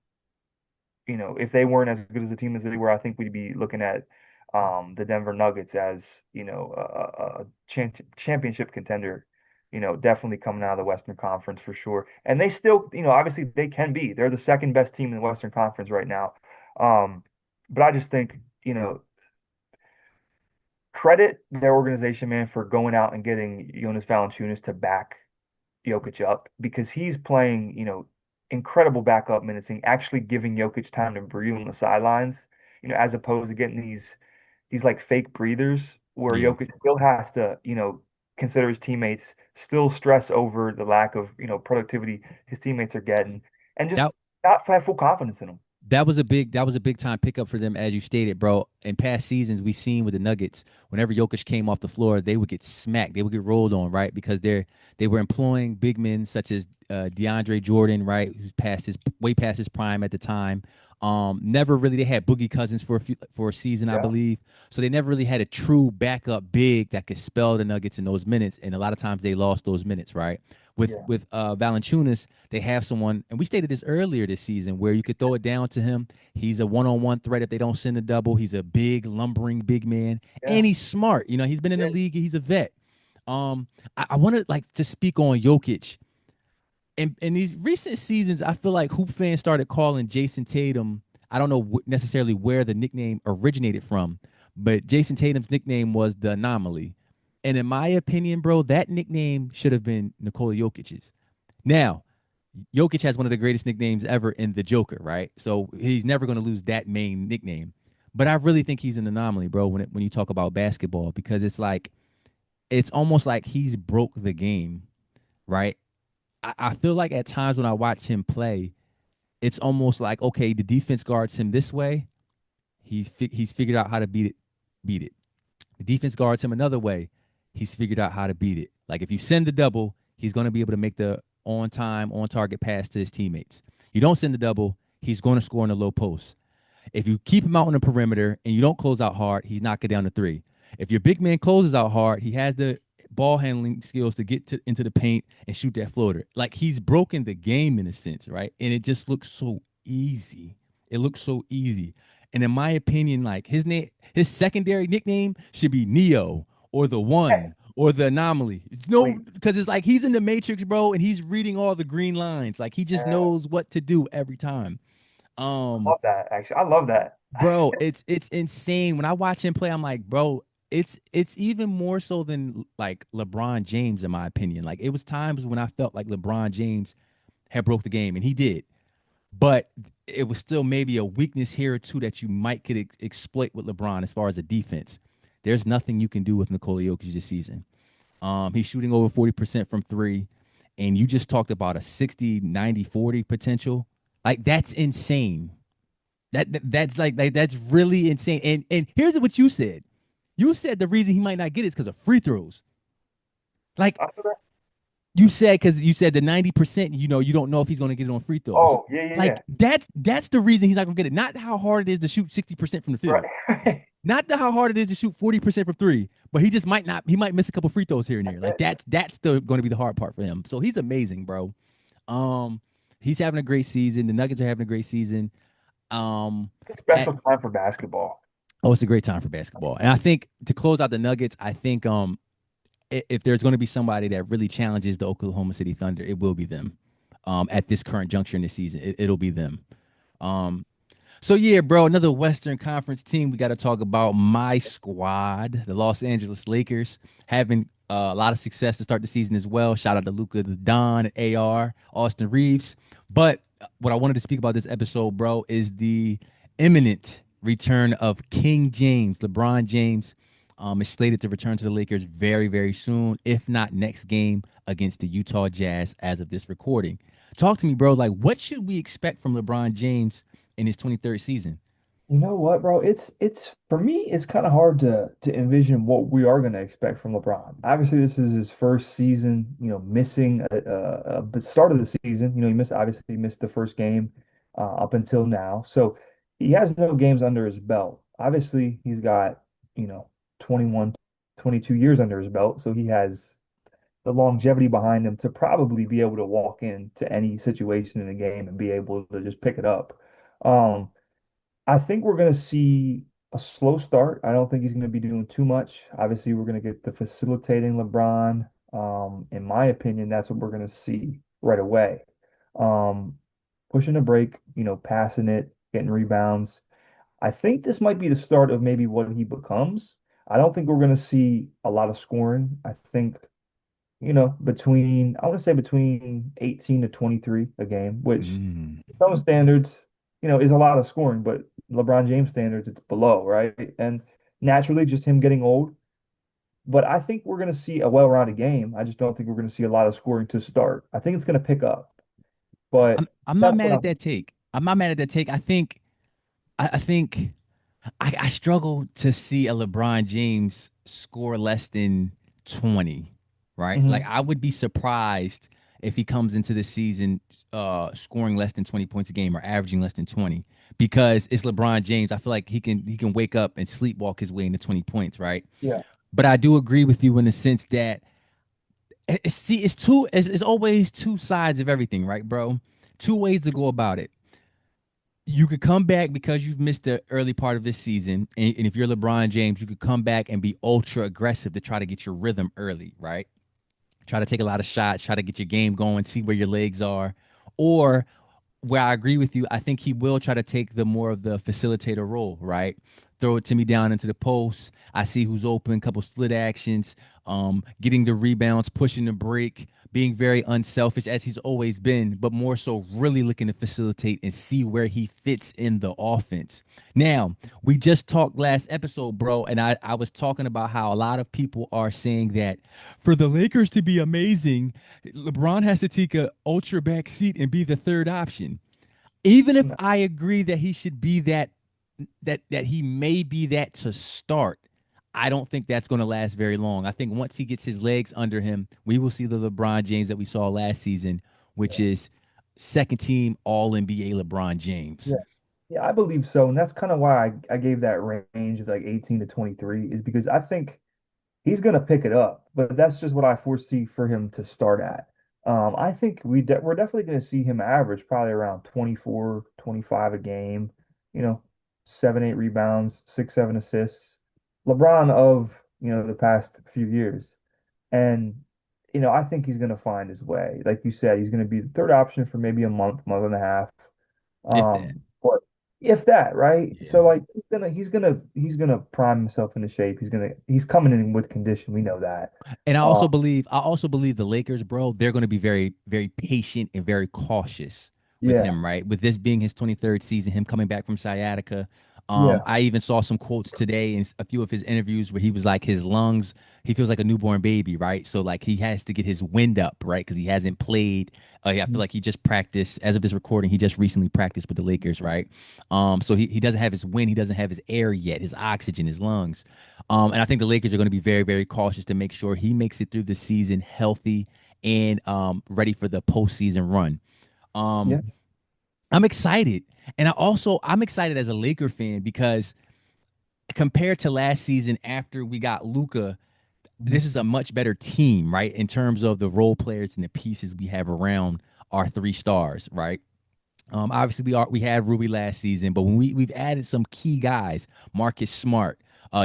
[SPEAKER 2] if they weren't as good as a team as they were, I think we'd be looking at the Denver Nuggets as, a championship contender, definitely coming out of the Western Conference for sure. And they still, obviously they can be. They're the second best team in the Western Conference right now. Um, but I just think, credit their organization, man, for going out and getting Jonas Valanciunas to back Jokic up because he's playing, incredible backup minutes and actually giving Jokic time to breathe on the sidelines, as opposed to getting these like fake breathers where
[SPEAKER 1] Yeah.
[SPEAKER 2] Jokic still has to, consider his teammates, still stress over the lack of, productivity his teammates are getting, and just
[SPEAKER 1] That
[SPEAKER 2] not have full confidence in them.
[SPEAKER 1] that was a big time pickup for them, as you stated, bro. In past seasons, we seen with the Nuggets, whenever Jokic came off the floor, they would get smacked, they would get rolled on, right? Because they were employing big men such as DeAndre Jordan, right, who's past his way past his prime at the time. Never really they had Boogie Cousins for a season, I
[SPEAKER 2] Yeah,
[SPEAKER 1] believe. So they never really had a true backup big that could spell the Nuggets in those minutes, and a lot of times they lost those minutes, right? With
[SPEAKER 2] yeah,
[SPEAKER 1] with Valanciunas, they have someone, and we stated this earlier this season, where you could throw it down to him. He's a one-on-one threat if they don't send a double. He's a big, lumbering big man,
[SPEAKER 2] yeah,
[SPEAKER 1] and he's smart. He's been in the
[SPEAKER 2] yeah.
[SPEAKER 1] league. He's a vet. I want to like to speak on Jokic. In these recent seasons, I feel like hoop fans started calling Jason Tatum. I don't know necessarily where the nickname originated from, but Jason Tatum's nickname was the anomaly. And in my opinion, bro, that nickname should have been Nikola Jokic's. Now, Jokic has one of the greatest nicknames ever in the Joker, right? So he's never going to lose that main nickname. But I really think he's an anomaly, bro, when you talk about basketball, because it's almost like he's broke the game, right? I feel like at times when I watch him play, it's almost like, okay, the defense guards him this way. He's figured out how to beat it. The defense guards him another way. He's figured out how to beat it. Like if you send the double, he's going to be able to make the on time, on target pass to his teammates. You don't send the double, he's going to score in the low post. If you keep him out on the perimeter and you don't close out hard, he's knocking down the three. If your big man closes out hard, he has the ball handling skills to into the paint and shoot that floater. Like he's broken the game in a sense, right? And it just looks so easy. It looks so easy. And in my opinion, like his secondary nickname should be Neo or the
[SPEAKER 2] Hey,
[SPEAKER 1] One or the Anomaly. It's no,
[SPEAKER 2] wait,
[SPEAKER 1] because it's like he's in the Matrix, bro, and he's reading all the green lines. Like he just
[SPEAKER 2] I
[SPEAKER 1] knows what to do every time. Um,
[SPEAKER 2] love that actually. I love that.
[SPEAKER 1] bro, it's insane. When I watch him play, I'm like, bro, it's even more so than like LeBron James, in my opinion. Like it was times when I felt like LeBron James had broke the game, and he did, but it was still maybe a weakness here or two that you might could exploit with LeBron as far as a defense. There's nothing you can do with Nikola Jokic this season. He's shooting over 40% from three, and you just talked about a 60-90-40 potential. Like that's insane. That's like that's really insane. And here's what you said. You said the reason he might not get it is because of free throws. Like
[SPEAKER 2] I feel that.
[SPEAKER 1] You said because you said the 90%, you don't know if he's going to get it on free throws.
[SPEAKER 2] Oh, yeah, yeah, yeah.
[SPEAKER 1] Like that's the reason he's not going to get it. Not how hard it is to shoot 60% from the field.
[SPEAKER 2] Right.
[SPEAKER 1] Not the how hard it is to shoot 40% from three, but he just might not. He might miss a couple free throws here and there. Like that's the going to be the hard part for him. So he's amazing, bro. Um, he's having a great season. The Nuggets are having a great season. Um,
[SPEAKER 2] It's a
[SPEAKER 1] at,
[SPEAKER 2] special time for basketball.
[SPEAKER 1] oh, it's a great time for basketball. And I think to close out the Nuggets, I think if there's going to be somebody that really challenges the Oklahoma City Thunder, it will be them. At this current juncture in the season, it'll be them. Um, So yeah, bro, another Western Conference team we got to talk about. My squad, the Los Angeles Lakers, having a lot of success to start the season as well. Shout out to Luka, the Don, AR, Austin Reeves. But what I wanted to speak about this episode, bro, is the imminent return of King James. LeBron James is slated to return to the Lakers very, very soon, if not next game against the Utah Jazz as of this recording. Talk to me, bro. Like, what should we expect from LeBron James in his 23rd season?
[SPEAKER 2] You know what, bro? It's for me, it's kind of hard to envision what we are going to expect from LeBron. Obviously, this is his first season, missing the start of the season. He missed the first game up until now. So he has no games under his belt. Obviously, he's got, you know, 21, 22 years under his belt. So he has the longevity behind him to probably be able to walk into any situation in the game and be able to just pick it up. Um, I think we're going to see a slow start. I don't think he's going to be doing too much. Obviously, we're going to get the facilitating LeBron. In my opinion, that's what we're going to see right away. Um, Pushing a break, passing it, getting rebounds. I think this might be the start of maybe what he becomes. I don't think we're going to see a lot of scoring. I think, I want to say between 18 to 23 a game, which
[SPEAKER 1] Mm.
[SPEAKER 2] some standards, is a lot of scoring, but LeBron James standards, it's below, right? And naturally, just him getting old. But I think we're going to see a well-rounded game. I just don't think we're going to see a lot of scoring to start. I think it's going to pick up, but
[SPEAKER 1] I'm not
[SPEAKER 2] that's
[SPEAKER 1] mad
[SPEAKER 2] what
[SPEAKER 1] at
[SPEAKER 2] I'm.
[SPEAKER 1] that take. I'm not mad at that take. I think I struggle to see a LeBron James score less than 20, right? Like
[SPEAKER 2] Mhm.
[SPEAKER 1] I would be surprised if he comes into the season scoring less than 20 points a game or averaging less than 20 because it's LeBron James. I feel like he can wake up and sleepwalk his way into 20 points, right?
[SPEAKER 2] Yeah.
[SPEAKER 1] But I do agree with you in the sense that it's always two sides of everything, right, bro? Two ways to go about it. You could come back because you've missed the early part of this season, and if you're LeBron James, you could come back and be ultra aggressive to try to get your rhythm early, right? Try to take a lot of shots, try to get your game going, see where your legs are, or where I agree with you, I think he will try to take the more of the facilitator role, right? Throw it to me down into the post. I see who's open, couple split actions, getting the rebounds, pushing the break, being very unselfish as he's always been, but more so really looking to facilitate and see where he fits in the offense. Now, we just talked last episode, bro, and I was talking about how a lot of people are saying that for the Lakers to be amazing, LeBron has to take a ultra back seat and be the third option. Even if
[SPEAKER 2] No.
[SPEAKER 1] I agree that he should be that he may be that to start, I don't think that's going to last very long. I think once he gets his legs under him, we will see the LeBron James that we saw last season, which
[SPEAKER 2] Yeah.
[SPEAKER 1] is second team All NBA LeBron James.
[SPEAKER 2] Yeah. Yeah, I believe so. And that's kind of why I gave that range of like 18 to 23 is because I think he's going to pick it up, but that's just what I foresee for him to start at. I think we're definitely going to see him average probably around 24, 25 a game, you know, 7, 8 rebounds, 6, 7 assists. LeBron of, the past few years. And, I think he's going to find his way. Like you said, he's going to be the third option for maybe a month, month and a half.
[SPEAKER 1] If that.
[SPEAKER 2] But if that, right?
[SPEAKER 1] Yeah.
[SPEAKER 2] So like he's gonna prime himself into shape. He's coming in with condition. We know that.
[SPEAKER 1] And
[SPEAKER 2] Uh
[SPEAKER 1] I also believe the Lakers, bro, they're going to be very, very patient and very cautious with
[SPEAKER 2] yeah,
[SPEAKER 1] him, right? With this being his 23rd season, him coming back from sciatica.
[SPEAKER 2] yeah.
[SPEAKER 1] I even saw some quotes today in a few of his interviews where he was like his lungs, he feels like a newborn baby, right? So like he has to get his wind up, right? Because he hasn't played. I feel like he just practiced as of this recording. He just recently practiced with the Lakers, right? So he doesn't have his wind, he doesn't have his air yet, his oxygen, his lungs. And I think the Lakers are going to be very, very cautious to make sure he makes it through the season healthy and ready for the postseason run.
[SPEAKER 2] Yeah.
[SPEAKER 1] Um, I'm excited, and I'm excited as a Laker fan because compared to last season after we got Luca,
[SPEAKER 2] Mhm.
[SPEAKER 1] this is a much better team, right? In terms of the role players and the pieces we have around our three stars, right? Obviously we had Ruby last season, but when we've added some key guys, Marcus Smart,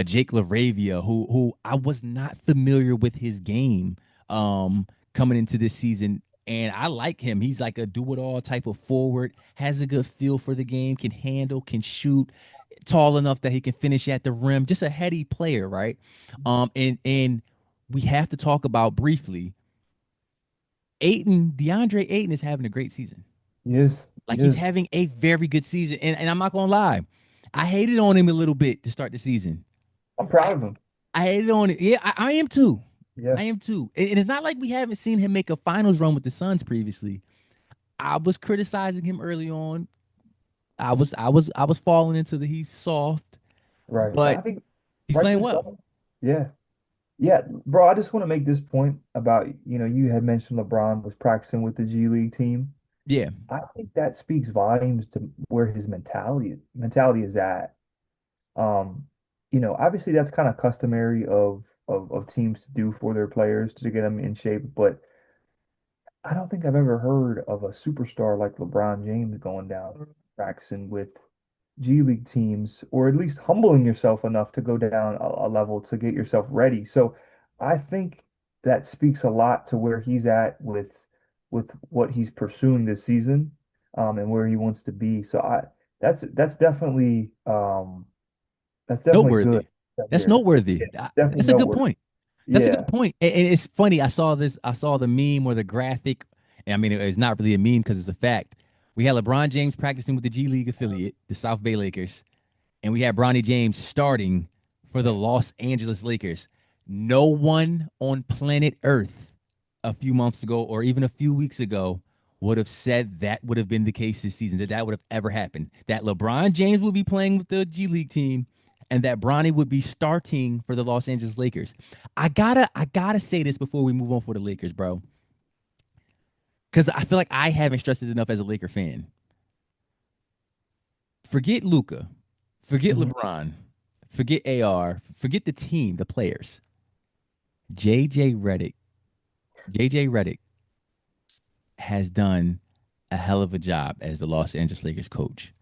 [SPEAKER 1] Jake LaRavia, who I was not familiar with his game coming into this season. And I like him. He's like a do-it-all type of forward, has a good feel for the game, can handle, can shoot, tall enough that he can finish at the rim. Just a heady player, right? And we have to talk about briefly DeAndre Ayton is having a great season.
[SPEAKER 2] He is. He
[SPEAKER 1] Like he's
[SPEAKER 2] is.
[SPEAKER 1] having a very good season. And I'm not gonna lie. I hated on him a little bit to start the season.
[SPEAKER 2] I'm proud
[SPEAKER 1] I,
[SPEAKER 2] of him.
[SPEAKER 1] I hated on it. Yeah, I am too.
[SPEAKER 2] Yeah.
[SPEAKER 1] I am too. And it's not like we haven't seen him make a finals run with the Suns previously. I was criticizing him early on. I was falling into the he's soft,
[SPEAKER 2] Right.
[SPEAKER 1] but
[SPEAKER 2] I think
[SPEAKER 1] he's playing
[SPEAKER 2] rightfully
[SPEAKER 1] well.
[SPEAKER 2] so. Yeah. Yeah, bro, I just want to make this point about, you had mentioned LeBron was practicing with the G League team.
[SPEAKER 1] Yeah.
[SPEAKER 2] I think that speaks volumes to where his mentality is at. Um, obviously that's kind of customary of teams to do for their players to get them in shape, but I don't think I've ever heard of a superstar like LeBron James going down practicing with G League teams, or at least humbling yourself enough to go down a level to get yourself ready. So I think that speaks a lot to where he's at with what he's pursuing this season, and where he wants to be. So that's definitely good
[SPEAKER 1] Noteworthy.
[SPEAKER 2] right
[SPEAKER 1] That's
[SPEAKER 2] there.
[SPEAKER 1] noteworthy.
[SPEAKER 2] Yeah, definitely
[SPEAKER 1] That's a good
[SPEAKER 2] noteworthy.
[SPEAKER 1] point. That's a good
[SPEAKER 2] Yeah.
[SPEAKER 1] point. And it's funny. I saw this. I saw the meme or the graphic. And I mean, it's not really a meme because it's a fact. We had LeBron James practicing with the G League affiliate, the South Bay Lakers, and we had Bronny James starting for the Los Angeles Lakers. No one on planet Earth a few months ago or even a few weeks ago would have said that would have been the case this season, that would have ever happened. That LeBron James would be playing with the G League team and that Bronny would be starting for the Los Angeles Lakers. I gotta say this before we move on for the Lakers, bro. Because I feel like I haven't stressed it enough as a Laker fan. Forget Luca, forget
[SPEAKER 2] Mhm.
[SPEAKER 1] LeBron, forget AR, forget the team, the players. JJ Redick, JJ Redick has done a hell of a job as the Los Angeles Lakers coach,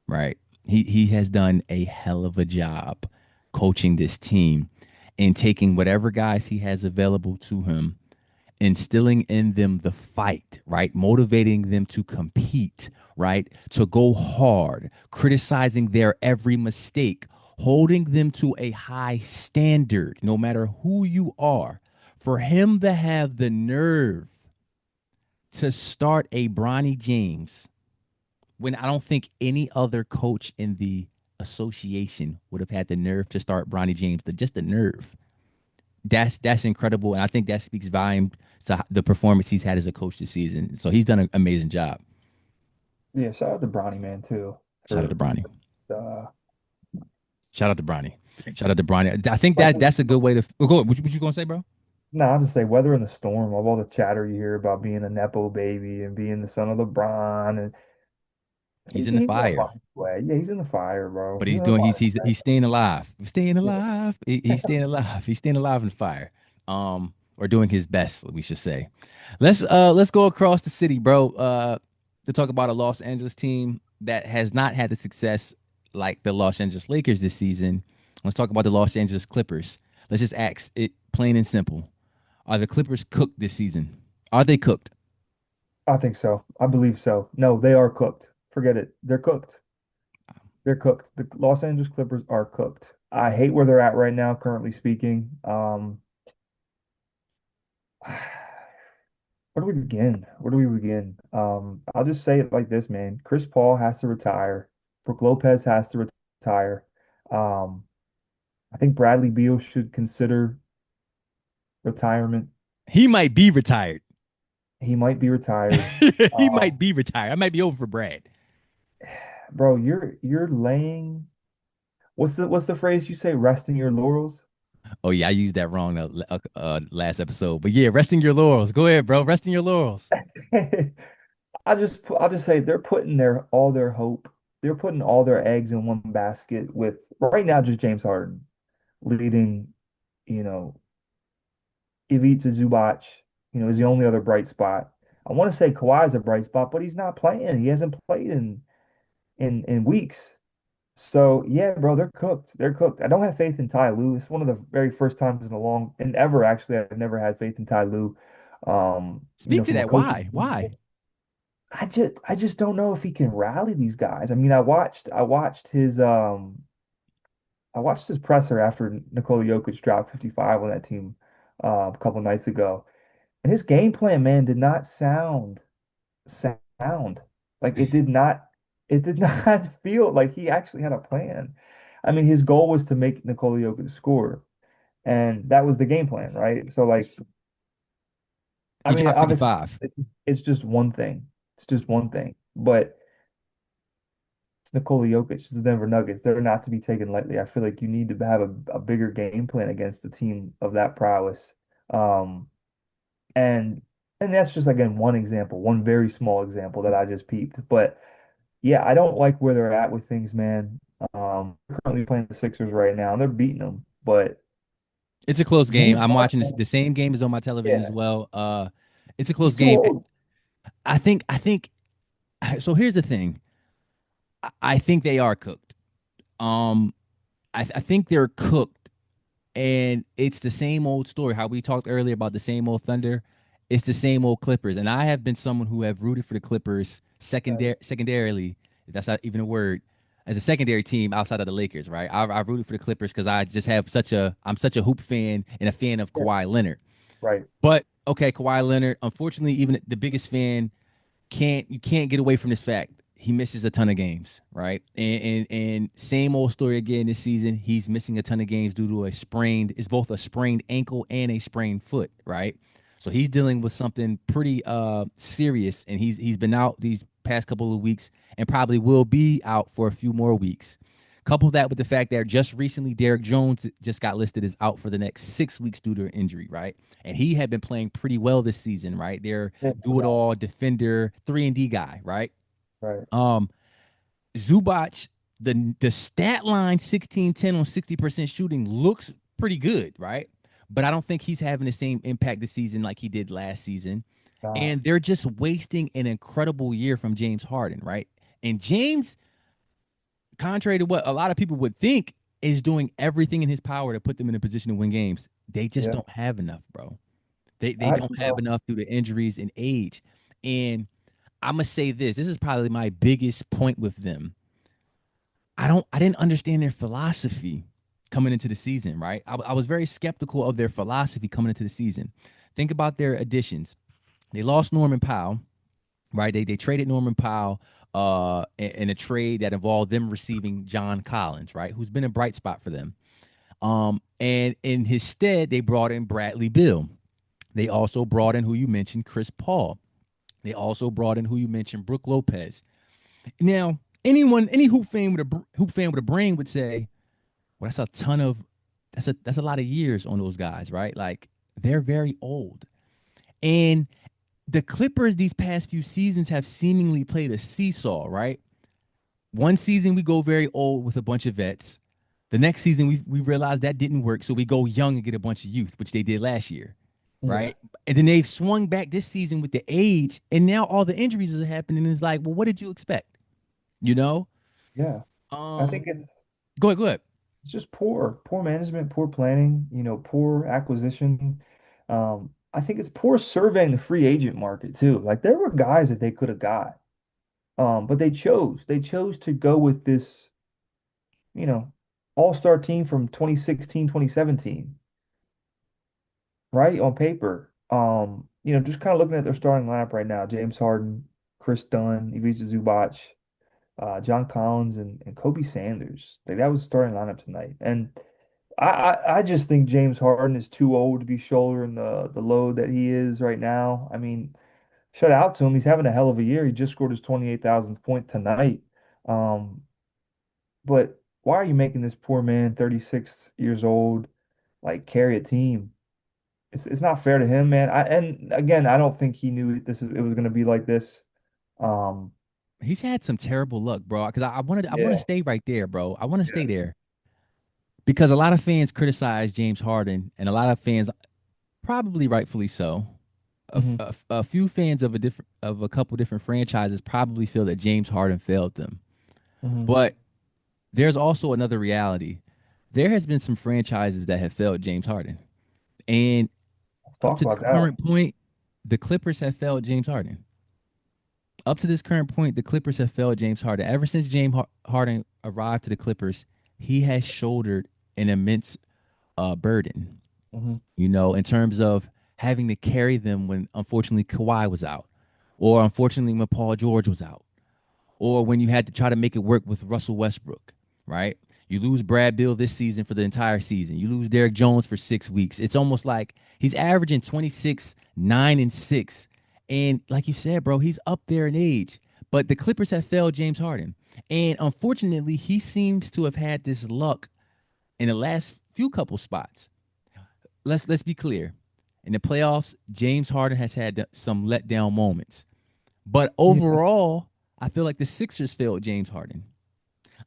[SPEAKER 1] right? He has done a hell of a job coaching this team and taking whatever guys he has available to him, instilling in them the fight, right? Motivating them to compete, right? To go hard, criticizing their every mistake, holding them to a high standard, no matter who you are. For him to have the nerve to start a Bronny James when I don't think any other coach in the association would have had the nerve to start Bronny James, just the nerve. That's incredible, and I think that speaks volume to the performance he's had as a coach this season. So he's done an amazing job.
[SPEAKER 2] Yeah, shout out to Bronny man too
[SPEAKER 1] Shout out to
[SPEAKER 2] for
[SPEAKER 1] Bronny.
[SPEAKER 2] uh
[SPEAKER 1] Shout out to Bronny. Shout out to Bronny. I think
[SPEAKER 2] like
[SPEAKER 1] that's a good way to go. What you gonna say, bro?
[SPEAKER 2] no, I'll just say weather in the storm of all the chatter you hear about being a Nepo baby and being the son of LeBron, and
[SPEAKER 1] He's in the
[SPEAKER 2] he's gonna
[SPEAKER 1] fire.
[SPEAKER 2] find his way. Yeah, he's in the fire, bro.
[SPEAKER 1] But
[SPEAKER 2] He's
[SPEAKER 1] he's
[SPEAKER 2] gonna
[SPEAKER 1] doing
[SPEAKER 2] find his
[SPEAKER 1] he's staying alive. He's staying
[SPEAKER 2] way.
[SPEAKER 1] alive. He's staying alive. He's staying alive in the fire. Or doing his best, we should say. Let's go across the city, bro. To talk about a Los Angeles team that has not had the success like the Los Angeles Lakers this season. Let's talk about the Los Angeles Clippers. Let's just ask it plain and simple. Are the Clippers cooked this season? Are they cooked?
[SPEAKER 2] I think so. I believe so. No, they are cooked. Forget it. They're cooked. They're cooked. The Los Angeles Clippers are cooked. I hate where they're at right now, currently speaking. Where do we begin? Where do we begin? I'll just say it like this, man. Chris Paul has to retire. Brook Lopez has to retire. Um, I think Bradley Beal should consider retirement.
[SPEAKER 1] He might be retired.
[SPEAKER 2] He might be retired.
[SPEAKER 1] He might
[SPEAKER 2] Um,
[SPEAKER 1] be retired. I might be over for Brad.
[SPEAKER 2] bro, you're laying. What's the phrase you say? Resting your laurels.
[SPEAKER 1] Oh yeah, I used that wrong last episode. But yeah, resting your laurels. Go ahead, bro. Resting your laurels.
[SPEAKER 2] I'll just say they're putting their hope, they're putting all their eggs in one basket with right now just James Harden leading, you know, Ivica Zubac, is the only other bright spot. I want to say Kawhi's a bright spot, but he's not playing. He hasn't played in weeks. So yeah, bro, they're cooked. They're cooked. I don't have faith in Ty Lue. It's one of the very first times in a long and ever actually I've never had faith in Ty Lue.
[SPEAKER 1] Speak to
[SPEAKER 2] From a
[SPEAKER 1] that.
[SPEAKER 2] coaching
[SPEAKER 1] Why? Why?
[SPEAKER 2] standpoint. I just don't know if he can rally these guys. I mean, I watched his presser after Nikola Jokic dropped 55 on that team a couple nights ago. And his game plan, man, did not sound like it did not feel like he actually had a plan. I mean, his goal was to make Nikola Jokic score, and that was the game plan, right? So like, I
[SPEAKER 1] He
[SPEAKER 2] mean,
[SPEAKER 1] dropped
[SPEAKER 2] obviously
[SPEAKER 1] 55.
[SPEAKER 2] it's just one thing. It's just one thing. But it's Nikola Jokic, it's the Denver Nuggets. They're not to be taken lightly. I feel like you need to have a bigger game plan against a team of that prowess. Um, and and that's just again one example, one very small example that I just peeped. But yeah, I don't like where they're at with things, man. They're currently playing the Sixers right now, and they're beating them. But
[SPEAKER 1] It's a close game.
[SPEAKER 2] James
[SPEAKER 1] I'm watching this.
[SPEAKER 2] Harden,
[SPEAKER 1] The same game is on my television as
[SPEAKER 2] yeah,
[SPEAKER 1] well. It's a close
[SPEAKER 2] he's too
[SPEAKER 1] game.
[SPEAKER 2] old.
[SPEAKER 1] I think so here's the thing. I think they are cooked. Um, I think they're cooked, and it's the same old story. How we talked earlier about the same old Thunder, it's the same old Clippers. And I have been someone who have rooted for the Clippers
[SPEAKER 2] Right,
[SPEAKER 1] secondarily, if that's not even a word, as a secondary team outside of the Lakers. Right? I've rooted for the Clippers because I just have I'm such a hoop fan and a fan of
[SPEAKER 2] yeah,
[SPEAKER 1] Kawhi Leonard.
[SPEAKER 2] right,
[SPEAKER 1] But okay, Kawhi Leonard, unfortunately, even the biggest fan can't get away from this fact. He misses a ton of games, right? And same old story again this season. He's missing a ton of games due to it's both a sprained ankle and a sprained foot, right? So he's dealing with something pretty serious, and he's been out these past couple of weeks and probably will be out for a few more weeks. Couple that with the fact that just recently Derek Jones just got listed as out for the next 6 weeks due to injury, right? And he had been playing pretty well this season, right? They're
[SPEAKER 2] yeah, no
[SPEAKER 1] do it
[SPEAKER 2] doubt.
[SPEAKER 1] all defender, 3-and-D guy, right?
[SPEAKER 2] Right.
[SPEAKER 1] Um, Zubac, the stat line 16-10 on 60% shooting looks pretty good, right? But I don't think he's having the same impact this season like he did last season.
[SPEAKER 2] Nah,
[SPEAKER 1] And they're just wasting an incredible year from James Harden, right? And James, contrary to what a lot of people would think, is doing everything in his power to put them in a position to win games. They just
[SPEAKER 2] yeah.
[SPEAKER 1] don't have enough, bro. They
[SPEAKER 2] I
[SPEAKER 1] don't have enough through the injuries and age. And I'm gonna say this. This is probably my biggest point with them. I didn't understand their philosophy coming into the season, right? I was very skeptical of their philosophy coming into the season. Think about their additions. They lost Norman Powell, right? They traded Norman Powell in a trade that involved them receiving John Collins, right? Who's been a bright spot for them. And in his stead, they brought in Bradley Beal. They also brought in who you mentioned, Chris Paul. They also brought in who you mentioned, Brooke Lopez. Now, any hoop fan with a brain would say, "Well, that's a lot of years on those guys, right? Like they're very old." And the Clippers these past few seasons have seemingly played a seesaw, right? One season we go very old with a bunch of vets. The next season we realize that didn't work, so we go young and get a bunch of youth, which they did last year,
[SPEAKER 2] yeah,
[SPEAKER 1] right? And then they've swung back this season with the age, and now all the injuries are happening. And it's like, well, what did you expect? You know?
[SPEAKER 2] yeah. I think
[SPEAKER 1] Um,
[SPEAKER 2] it's
[SPEAKER 1] go ahead, go ahead.
[SPEAKER 2] it's just poor management, poor planning, poor acquisition. I think it's poor surveying the free agent market too. Like there were guys that they could have got. But they chose to go with this, you know, all-star team from 2016, 2017, right? On paper. Just kind of looking at their starting lineup right now, James Harden, Chris Dunn, Ivica Zubac, John Collins, and Kobe Sanders. Like that was the starting lineup tonight. And I just think James Harden is too old to be shouldering the load that he is right now. I mean, shout out to him. He's having a hell of a year. He just scored his 28,000th point tonight. Um, but why are you making this poor man 36 years old like carry a team. It's not fair to him, man. And again, I don't think he knew it was going to be like this. Um,
[SPEAKER 1] He's had some terrible luck, bro. Because I want to
[SPEAKER 2] yeah.
[SPEAKER 1] stay right there, bro. I want to
[SPEAKER 2] Yeah.
[SPEAKER 1] stay there because a lot of fans criticize James Harden, and a lot of fans, probably rightfully so.
[SPEAKER 2] Hmm.
[SPEAKER 1] A few fans of a couple different franchises probably feel that James Harden failed them,
[SPEAKER 2] Hmm.
[SPEAKER 1] but there's also another reality. There has been some franchises that have failed James Harden, and
[SPEAKER 2] Let's
[SPEAKER 1] up
[SPEAKER 2] talk
[SPEAKER 1] to
[SPEAKER 2] about
[SPEAKER 1] this
[SPEAKER 2] that.
[SPEAKER 1] current point, the Clippers have failed James Harden. Up to this current point, the Clippers have failed James Harden. Ever since Harden arrived to the Clippers, he has shouldered an immense burden,
[SPEAKER 2] Hmm.
[SPEAKER 1] in terms of having to carry them when unfortunately Kawhi was out, or unfortunately when Paul George was out, or when you had to try to make it work with Russell Westbrook, right? You lose Brad Beal this season for the entire season. You lose Derrick Jones for 6 weeks. It's almost like he's averaging 26, 9, and 6. And like you said, bro, he's up there in age. But the Clippers have failed James Harden. And unfortunately, he seems to have had this luck in the last few couple spots. Let's be clear. In the playoffs, James Harden has had some letdown moments. But
[SPEAKER 2] Yeah.
[SPEAKER 1] overall, I feel like the Sixers failed James Harden.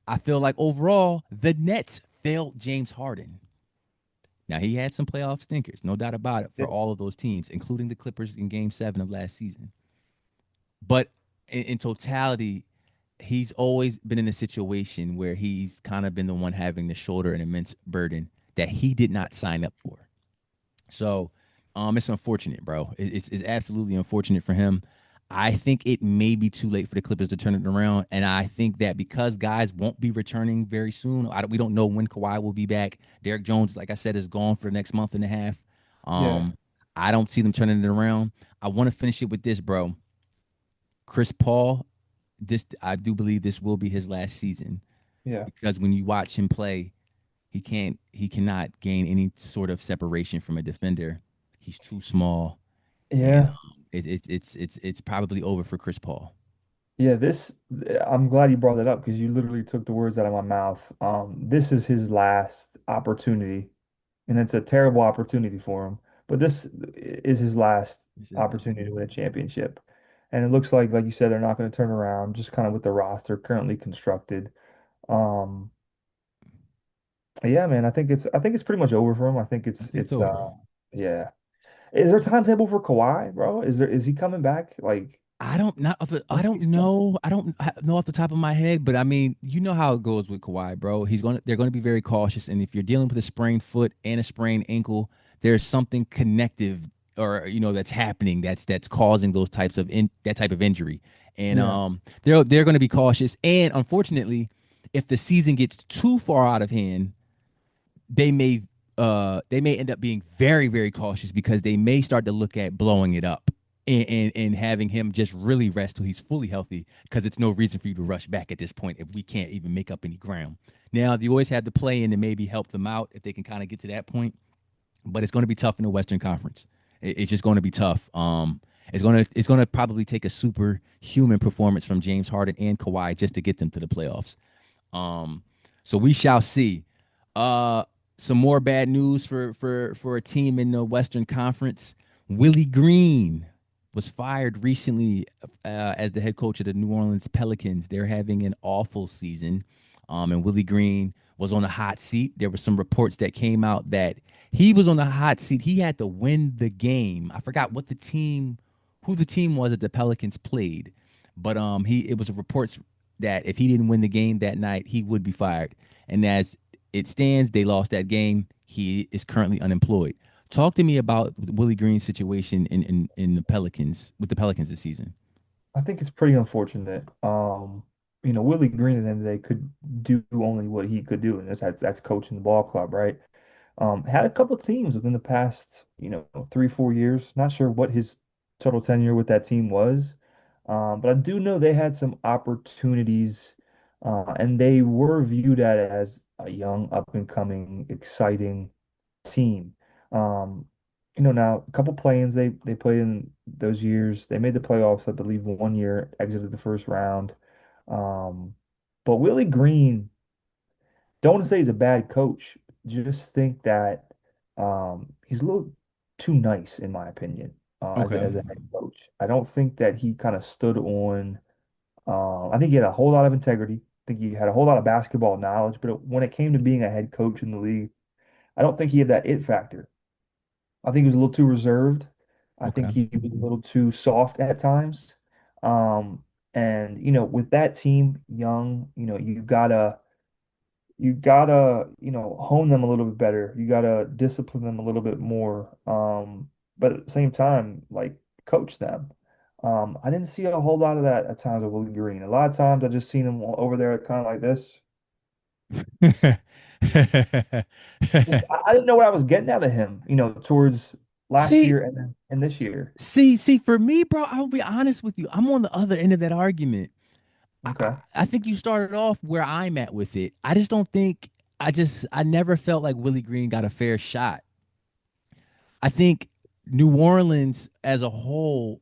[SPEAKER 1] I feel like overall, the Nets failed James Harden. Now, he had some playoff stinkers, no doubt about it, for
[SPEAKER 2] Yeah.
[SPEAKER 1] all of those teams, including the Clippers in game 7 of last season. But in totality, he's always been in a situation where he's kind of been the one having to shoulder an immense burden that he did not sign up for. So, it's unfortunate, bro. It's absolutely unfortunate for him. I think it may be too late for the Clippers to turn it around, and I think that because guys won't be returning very soon, we don't know when Kawhi will be back. Derrick Jones, like I said, is gone for the next month and a half.
[SPEAKER 2] Yeah.
[SPEAKER 1] Um, I don't see them turning it around. I want to finish it with this, bro. Chris Paul, this I do believe this will be his last season
[SPEAKER 2] Yeah.
[SPEAKER 1] because when you watch him play, he cannot gain any sort of separation from a defender. He's too small, and
[SPEAKER 2] Yeah.
[SPEAKER 1] it's probably over for Chris Paul.
[SPEAKER 2] Yeah, I'm glad you brought that up because you literally took the words out of my mouth. This is his last opportunity, and it's a terrible opportunity for him. But this is his last
[SPEAKER 1] This is
[SPEAKER 2] opportunity to win a championship. And it looks like you said, they're not going to turn around, just kind of with the roster currently constructed. Um, yeah, man, I think it's pretty much over for him. I think
[SPEAKER 1] I
[SPEAKER 2] it's
[SPEAKER 1] think it's
[SPEAKER 2] it's
[SPEAKER 1] over.
[SPEAKER 2] yeah. Is there a timetable for Kawhi, bro? Is he coming back? Like,
[SPEAKER 1] I
[SPEAKER 2] when do you
[SPEAKER 1] don't
[SPEAKER 2] expect?
[SPEAKER 1] know. I don't know off the top of my head, but I mean, you know how it goes with Kawhi, bro. They're going to be very cautious, and if you're dealing with a sprained foot and a sprained ankle, there's something connective or that's happening that's causing that type of injury, and
[SPEAKER 2] Yeah.
[SPEAKER 1] they're going to be cautious. And unfortunately, if the season gets too far out of hand, they may they may end up being very very cautious because they may start to look at blowing it up and having him just really rest till he's fully healthy because it's no reason for you to rush back at this point if we can't even make up any ground. Now you always have to play in to maybe help them out if they can kind of get to that point, but it's going to be tough in the Western Conference. It's just going to be tough. It's going to probably take a superhuman performance from James Harden and Kawhi just to get them to the playoffs. Um, so we shall see. Uh, some more bad news for a team in the Western Conference. Willie Green was fired recently as the head coach of the New Orleans Pelicans. They're having an awful season, and Willie Green was on the hot seat. There were some reports that came out that he was on the hot seat. He had to win the game. I forgot who the team was that the Pelicans played, but it was reports that if he didn't win the game that night, he would be fired. And as it stands, they lost that game. He is currently unemployed. Talk to me about Willie Green's situation in the Pelicans with the Pelicans this season.
[SPEAKER 2] I think it's pretty unfortunate. Willie Green at the end of the day could do only what he could do, and that's coaching the ball club, right? Had a couple teams within the past, 3, 4 years. Not sure what his total tenure with that team was, but I do know they had some opportunities, and they were viewed at as a young, up and coming, exciting team. Um, now a couple play-ins they played in those years. They made the playoffs, I believe, one year, exited the first round. Um, but Willie Green, don't want to say he's a bad coach. Just think that. He's a little too nice, in my opinion,
[SPEAKER 1] Okay.
[SPEAKER 2] as a head coach. I don't think that he kind of stood on. I think he had a whole lot of integrity. I think he had a whole lot of basketball knowledge, but when it came to being a head coach in the league, I don't think he had that it factor. I think he was a little too reserved. I think
[SPEAKER 1] Okay.
[SPEAKER 2] he was a little too soft at times. Um, and with that team, young, you gotta hone them a little bit better. You gotta discipline them a little bit more. But at the same time, like coach them. I didn't see a whole lot of that at times with Willie Green. A lot of times I just seen him over there kind of like this. Just I didn't know what I was getting out of him, towards last
[SPEAKER 1] See,
[SPEAKER 2] year and this year.
[SPEAKER 1] see, for me, bro, I'll be honest with you. I'm on the other end of that argument.
[SPEAKER 2] Okay.
[SPEAKER 1] I think you started off where I'm at with it. I just don't think I never felt like Willie Green got a fair shot. I think New Orleans as a whole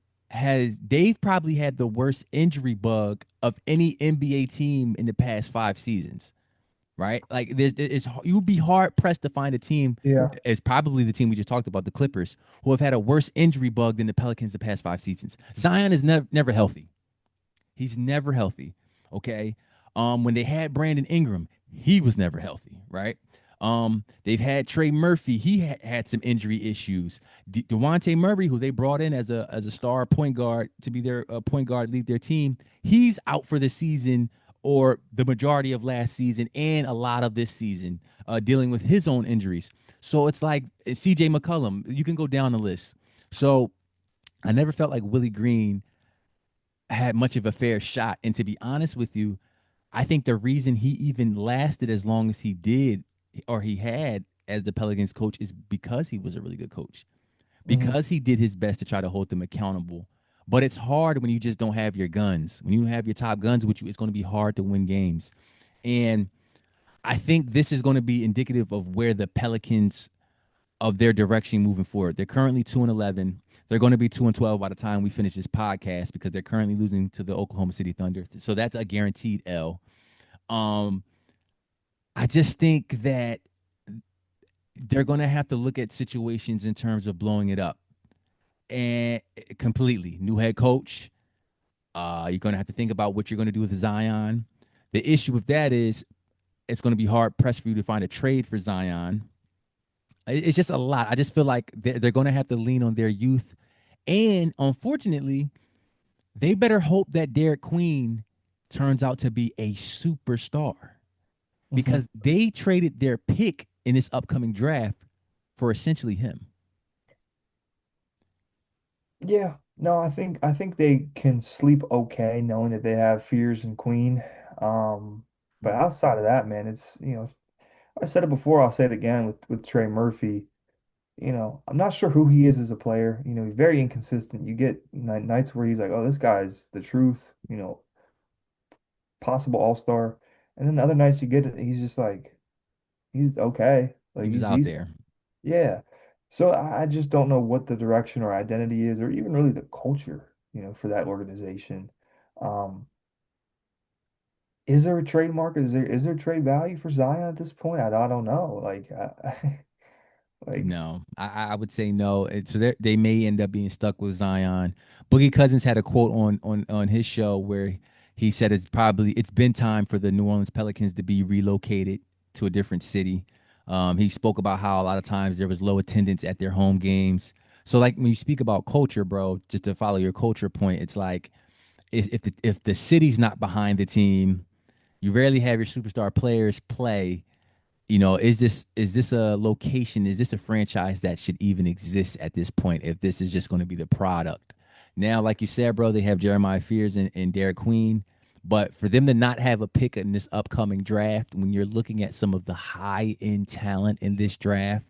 [SPEAKER 1] they've probably had the worst injury bug of any NBA team in the past 5 seasons, right? Like you would be hard pressed to find a team.
[SPEAKER 2] Yeah.
[SPEAKER 1] It's probably the team we just talked about, the Clippers, who have had a worse injury bug than the Pelicans the past 5 seasons. Zion is never healthy. He's never healthy. Okay. When they had Brandon Ingram, he was never healthy, right? They've had Trey Murphy. He had some injury issues. Dejounte Murray, who they brought in as a star point guard to be their point guard, lead their team, he's out for the season or the majority of last season and a lot of this season, dealing with his own injuries. So it's like CJ McCollum. You can go down the list. So I never felt like Willie Green had much of a fair shot. And to be honest with you, I think the reason he even lasted as long as he did, or he had as the Pelicans coach, is because he was a really good coach,
[SPEAKER 2] Hmm.
[SPEAKER 1] because he did his best to try to hold them accountable. But it's hard when you just don't have your guns. When you have your top guns with you, it's going to be hard to win games. And I think this is going to be indicative of where the Pelicans of their direction moving forward. They're currently 2-11. They're going to be 2-12 by the time we finish this podcast because they're currently losing to the Oklahoma City Thunder. So that's a guaranteed L. Um, I just think that they're going to have to look at situations in terms of blowing it up and completely. New head coach. You're going to have to think about what you're going to do with Zion. The issue with that is it's going to be hard pressed for you to find a trade for Zion. It's just a lot. I just feel like they're going to have to lean on their youth. And unfortunately, they better hope that Derek Queen turns out to be a superstar
[SPEAKER 2] Hmm.
[SPEAKER 1] because they traded their pick in this upcoming draft for essentially him.
[SPEAKER 2] Yeah. No, I think they can sleep okay knowing that they have Fears and Queen. But outside of that, man, I said it before, I'll say it again with Trey Murphy. I'm not sure who he is as a player. He's very inconsistent. You get nights where he's like, "Oh, this guy's the truth," possible all-star. And then the other nights you get it, he's just like, he's okay.
[SPEAKER 1] He
[SPEAKER 2] Like
[SPEAKER 1] was
[SPEAKER 2] he's
[SPEAKER 1] out
[SPEAKER 2] decent.
[SPEAKER 1] there.
[SPEAKER 2] Yeah. So I just don't know what the direction or identity is, or even really the culture, for that organization. Um, is there a trade market? Is there trade value for Zion at this point? I don't know. Like, like,
[SPEAKER 1] No, I would say no. So they may end up being stuck with Zion. Boogie Cousins had a quote on his show where he said it's been time for the New Orleans Pelicans to be relocated to a different city. He spoke about how a lot of times there was low attendance at their home games. So like when you speak about culture, bro, just to follow your culture point, it's like if the city's not behind the team, you rarely have your superstar players play. Is this a location? Is this a franchise that should even exist at this point? If this is just going to be the product. Now, like you said, bro, they have Jeremiah Fears and Derek Queen. But for them to not have a pick in this upcoming draft, when you're looking at some of the high end talent in this draft,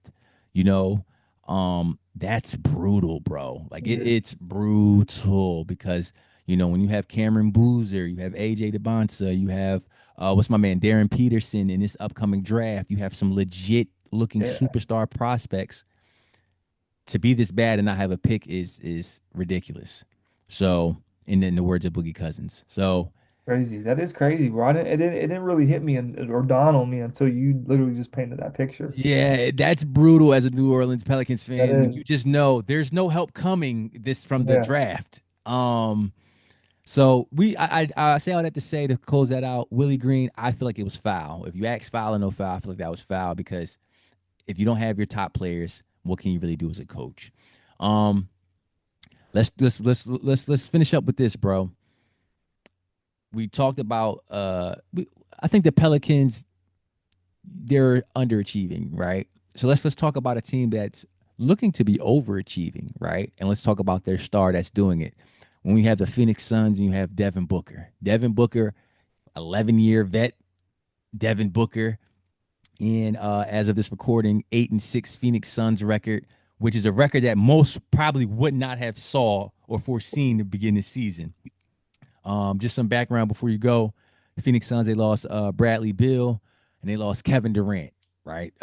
[SPEAKER 1] that's brutal, bro. Like
[SPEAKER 2] it is.
[SPEAKER 1] it's brutal because when you have Cameron Boozer, you have AJ DeBonsa, you have what's my man Darren Peterson in this upcoming draft. You have some legit looking
[SPEAKER 2] Yeah.
[SPEAKER 1] superstar prospects. To be this bad and not have a pick is ridiculous. So, and then the words of Boogie Cousins. So
[SPEAKER 2] Crazy. That is crazy, bro. It didn't really hit me or dawn on me until you literally just painted that picture.
[SPEAKER 1] Yeah, that's brutal as a New Orleans Pelicans
[SPEAKER 2] That
[SPEAKER 1] fan when
[SPEAKER 2] is.
[SPEAKER 1] you just know there's no help coming this from the
[SPEAKER 2] Yeah.
[SPEAKER 1] draft. So I say all that to say to close that out. Willie Green, I feel like it was foul. If you ask foul or no foul, I feel like that was foul because if you don't have your top players, what can you really do as a coach? Um, let's finish up with this, bro. We talked about I think the Pelicans they're underachieving, right? So let's talk about a team that's looking to be overachieving, right? And let's talk about their star that's doing it. When we have the Phoenix Suns and you have Devin Booker. Devin Booker, 11-year vet, Devin Booker, in as of this recording, 8-6 Phoenix Suns record, which is a record that most probably would not have saw or foreseen to begin the season. Just some background before you go. The Phoenix Suns, they lost Bradley Beal and they lost Kevin Durant, right?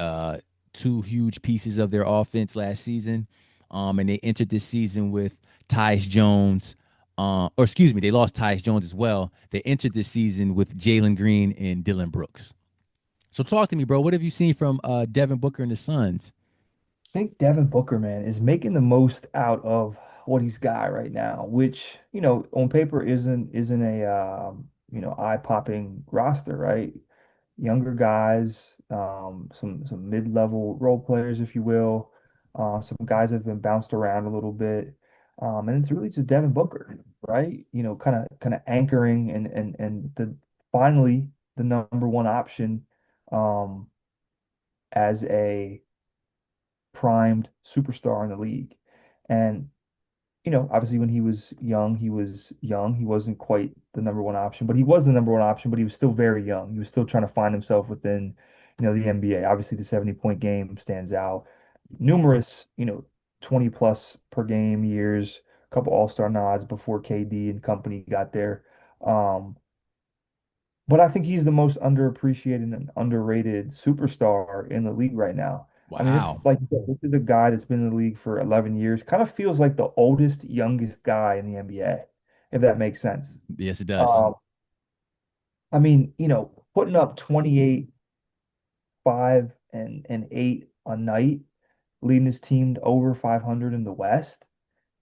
[SPEAKER 1] Two huge pieces of their offense last season. And they entered this season with Tyus Jones. Or excuse me, they lost Tyus Jones as well. They entered this season with Jalen Green and Dylan Brooks. So talk to me, bro. What have you seen from Devin Booker and the Suns?
[SPEAKER 2] I think Devin Booker, man, is making the most out of what he's got right now, which, on paper isn't a eye-popping roster, right? Younger guys, some mid-level role players, if you will, some guys that have been bounced around a little bit. And it's really just Devin Booker, right? Kind of anchoring and the finally the number one option um as a primed superstar in the league. And, obviously when he was young, he was young. He wasn't quite the number one option, but he was the number one option, but he was still very young. He was still trying to find himself within, the NBA. Obviously the 70-point game stands out. Numerous, 20 plus per game years, a couple all-star nods before KD and company got there. Um, but I think he's the most underappreciated and underrated superstar in the league right now. I mean, this
[SPEAKER 1] Wow.
[SPEAKER 2] is like this is a guy that's been in the league for 11 years. Kind of feels like the oldest, youngest guy in the NBA, if that makes sense.
[SPEAKER 1] Yes, it does.
[SPEAKER 2] Um, I mean, putting up 28, 5, and 8 a night, leading his team to over 500 in the West.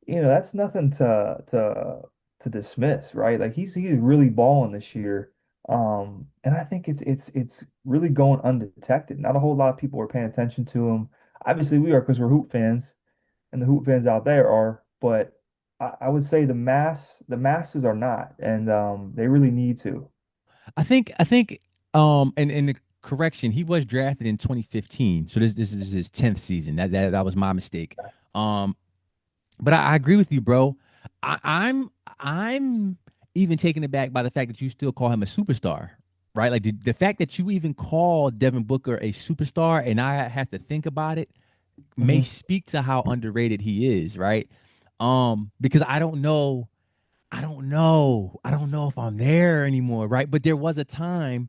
[SPEAKER 2] That's nothing to dismiss, right? Like he's really balling this year. And I think it's really going undetected. Not a whole lot of people are paying attention to him. Obviously we are because we're Hoop fans and the Hoop fans out there are, but I would say the masses are not, and they really need to.
[SPEAKER 1] I think and the correction, he was drafted in 2015. So this is his 10th season. That was my mistake. Um but I agree with you, bro. I'm even taken aback by the fact that you still call him a superstar, right? Like the fact that you even call Devin Booker a superstar and I have to think about it may
[SPEAKER 2] Hmm.
[SPEAKER 1] speak to how underrated he is, right? Because I don't know if I'm there anymore, right? But there was a time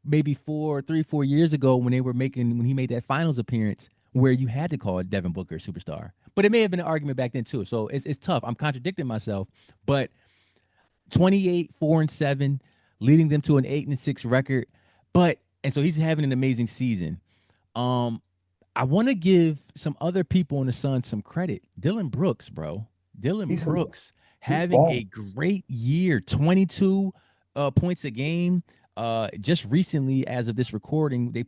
[SPEAKER 1] maybe 4 years ago when he made that finals appearance where you had to call Devin Booker a superstar. But it may have been an argument back then too. So it's tough. I'm contradicting myself. But 28, 4-7, leading them to an 8-6 record. But and so he's having an amazing season. Um, I want to give some other people in the Sun some credit. Dylan Brooks, bro. Dylan
[SPEAKER 2] He's
[SPEAKER 1] Brooks
[SPEAKER 2] he's
[SPEAKER 1] having a
[SPEAKER 2] balling.
[SPEAKER 1] great year, 22 points a game. Just recently, as of this recording, they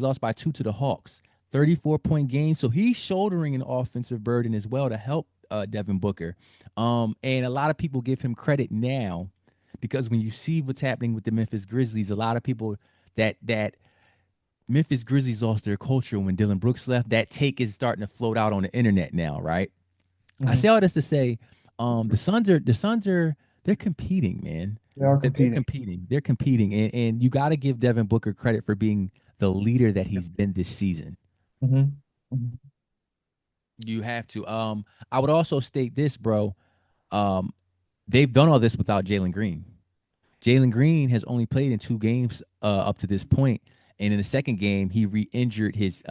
[SPEAKER 1] lost by 2 to the Hawks. 34-point game. So he's shouldering an offensive burden as well to help Devin Booker. And a lot of people give him credit now because when you see what's happening with the Memphis Grizzlies, a lot of people that Memphis Grizzlies lost their culture when Dylan Brooks left. That take is starting to float out on the internet now, right? I say
[SPEAKER 2] Hmm.
[SPEAKER 1] all this to say, the Suns are they're competing, man.
[SPEAKER 2] They are
[SPEAKER 1] They're
[SPEAKER 2] competing.
[SPEAKER 1] competing. They're competing, and you got to give Devin Booker credit for being the leader that he's been this season.
[SPEAKER 2] Hmm. Hmm.
[SPEAKER 1] You have to. I would also state this, bro. Um, they've done all this without Jalen Green. Jalen Green has only played in 2 games up to this point, and in the second game, he re-injured his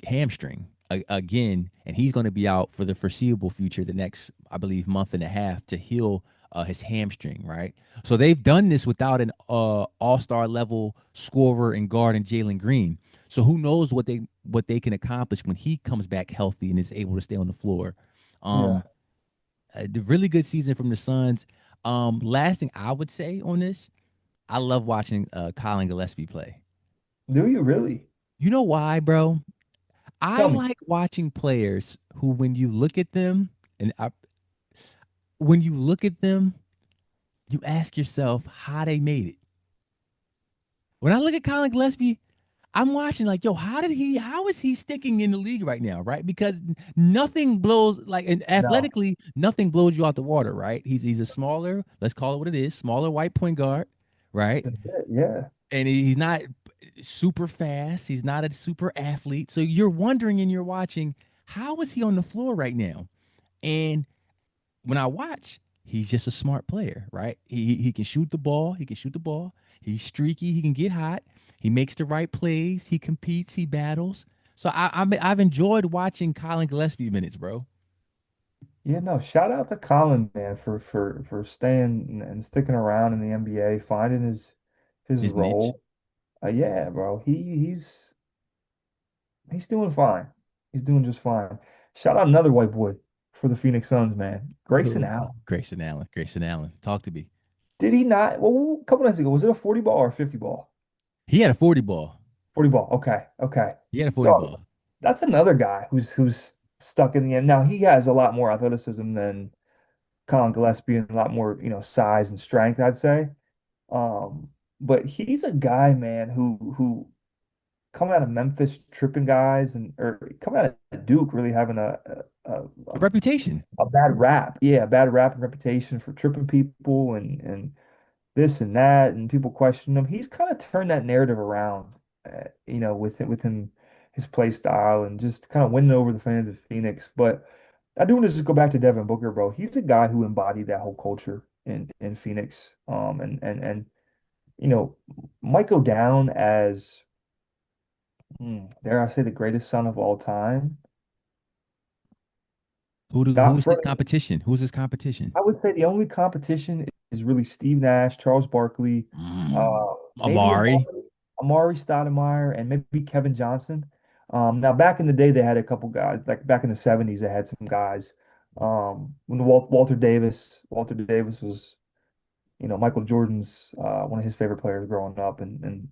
[SPEAKER 1] hamstring again, and he's going to be out for the foreseeable future, the next, I believe, month and a half to heal his hamstring, right? So they've done this without an all-star level scorer and guard in Jalen Green. So who knows what they can accomplish when he comes back healthy and is able to stay on the floor.
[SPEAKER 2] Yeah.
[SPEAKER 1] Um, the really good season from the Suns. Last thing I would say on this, I love watching Colin Gillespie play.
[SPEAKER 2] Do you really?
[SPEAKER 1] You know why, bro? I
[SPEAKER 2] Tell me.
[SPEAKER 1] like watching players who, when you look at them, and when you look at them, you ask yourself how they made it. When I look at Colin Gillespie, I'm watching like, yo, how is he sticking in the league right now, right? Because nothing blows like, and
[SPEAKER 2] No.
[SPEAKER 1] athletically, nothing blows you out the water, right? He's a smaller, let's call it what it is, smaller white point guard, right?
[SPEAKER 2] That's it. Yeah.
[SPEAKER 1] And he's not super fast. He's not a super athlete. So you're wondering and you're watching, how is he on the floor right now? And when I watch, he's just a smart player, right? He can shoot the ball. He can shoot the ball. He's streaky. He can get hot. He makes the right plays. He competes. He battles. So I've enjoyed watching Colin Gillespie minutes, bro.
[SPEAKER 2] Yeah, no, shout out to Colin, man, for staying and sticking around in the NBA, finding his
[SPEAKER 1] His niche.
[SPEAKER 2] role. Yeah, bro. He's doing fine. He's doing just fine. Shout out another white boy for the Phoenix Suns, man. Grayson
[SPEAKER 1] Who?
[SPEAKER 2] Allen.
[SPEAKER 1] Grayson Allen. Grayson Allen. Talk to me.
[SPEAKER 2] Did he not? Well, a couple nights ago, was it a 40 ball or a 50 ball?
[SPEAKER 1] He had a 40 ball.
[SPEAKER 2] 40 ball. Okay. Okay.
[SPEAKER 1] He had a 40
[SPEAKER 2] Dog,
[SPEAKER 1] ball.
[SPEAKER 2] that's another guy who's stuck in the end. Now he has a lot more athleticism than Colin Gillespie and a lot more, size and strength, I'd say. Um, but he's a guy, man, who coming out of Memphis tripping guys and or coming out of Duke really having a,
[SPEAKER 1] A
[SPEAKER 2] a,
[SPEAKER 1] reputation.
[SPEAKER 2] a bad rap. Yeah, a bad rap and reputation for tripping people and this and that, and people question him. He's kind of turned that narrative around, with him, his play style, and just kind of winning over the fans of Phoenix. But I do want to just go back to Devin Booker, bro. He's a guy who embodied that whole culture in Phoenix. And might go down as, dare I say, the greatest son of all time. Got
[SPEAKER 1] Who's his
[SPEAKER 2] further.
[SPEAKER 1] competition? Who's his competition?
[SPEAKER 2] I would say the only competition is really Steve Nash, Charles Barkley,
[SPEAKER 1] Mm,
[SPEAKER 2] maybe
[SPEAKER 1] Amari.
[SPEAKER 2] Amari Stoudemire, and maybe Kevin Johnson. Now back in the day, they had a couple guys. Like back in the '70s, they had some guys. When Walter Davis was, Michael Jordan's one of his favorite players growing up, and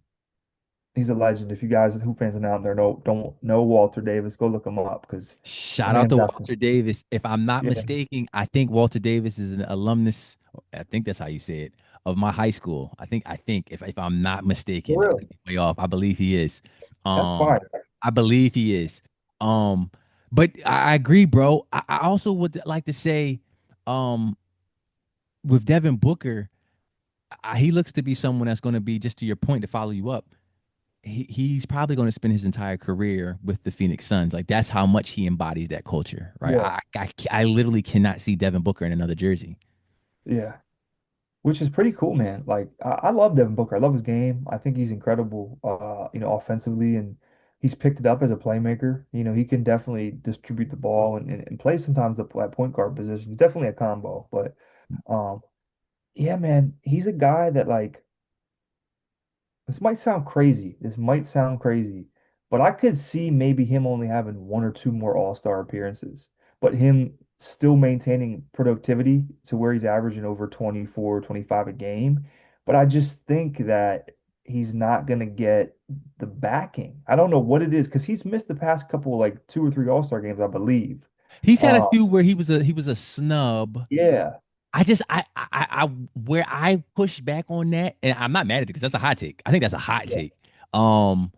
[SPEAKER 2] he's a legend. If you guys who fans are out there don't know Walter Davis, go look him up because the
[SPEAKER 1] Shout out
[SPEAKER 2] man
[SPEAKER 1] to
[SPEAKER 2] definitely,
[SPEAKER 1] Walter Davis. If I'm not
[SPEAKER 2] yeah,
[SPEAKER 1] mistaken, I think Walter Davis is an alumnus. I think that's how you say it, of my high school. I think if I'm not mistaken, I
[SPEAKER 2] really,
[SPEAKER 1] could be way off. I believe he is.
[SPEAKER 2] that's
[SPEAKER 1] Um,
[SPEAKER 2] fine.
[SPEAKER 1] I believe he is. Um, but I agree, bro. I also would like to say, um, with Devin Booker, he looks to be someone that's going to be, just to your point, to follow you up. He's probably going to spend his entire career with the Phoenix Suns. Like that's how much he embodies that culture, right?
[SPEAKER 2] Yeah,
[SPEAKER 1] I literally cannot see Devin Booker in another jersey.
[SPEAKER 2] yeah. Which is pretty cool, man. Like I love Devin Booker. I love his game. I think he's incredible, offensively, and he's picked it up as a playmaker. He can definitely distribute the ball and play sometimes at point guard position. He's definitely a combo, but um, yeah, man, he's a guy that like this might sound crazy. This might sound crazy, but I could see maybe him only having one or two more All-Star appearances, but him still maintaining productivity to where he's averaging over 24, 25 a game. But I just think that he's not going to get the backing. I don't know what it is because he's missed the past couple, like two or three All-Star games, I believe.
[SPEAKER 1] He's had a
[SPEAKER 2] Uh,
[SPEAKER 1] few where he was a snub.
[SPEAKER 2] yeah,
[SPEAKER 1] I just I where I push back on that, and I'm not mad at it because that's a hot take. I think that's a hot
[SPEAKER 2] yeah,
[SPEAKER 1] take. Um,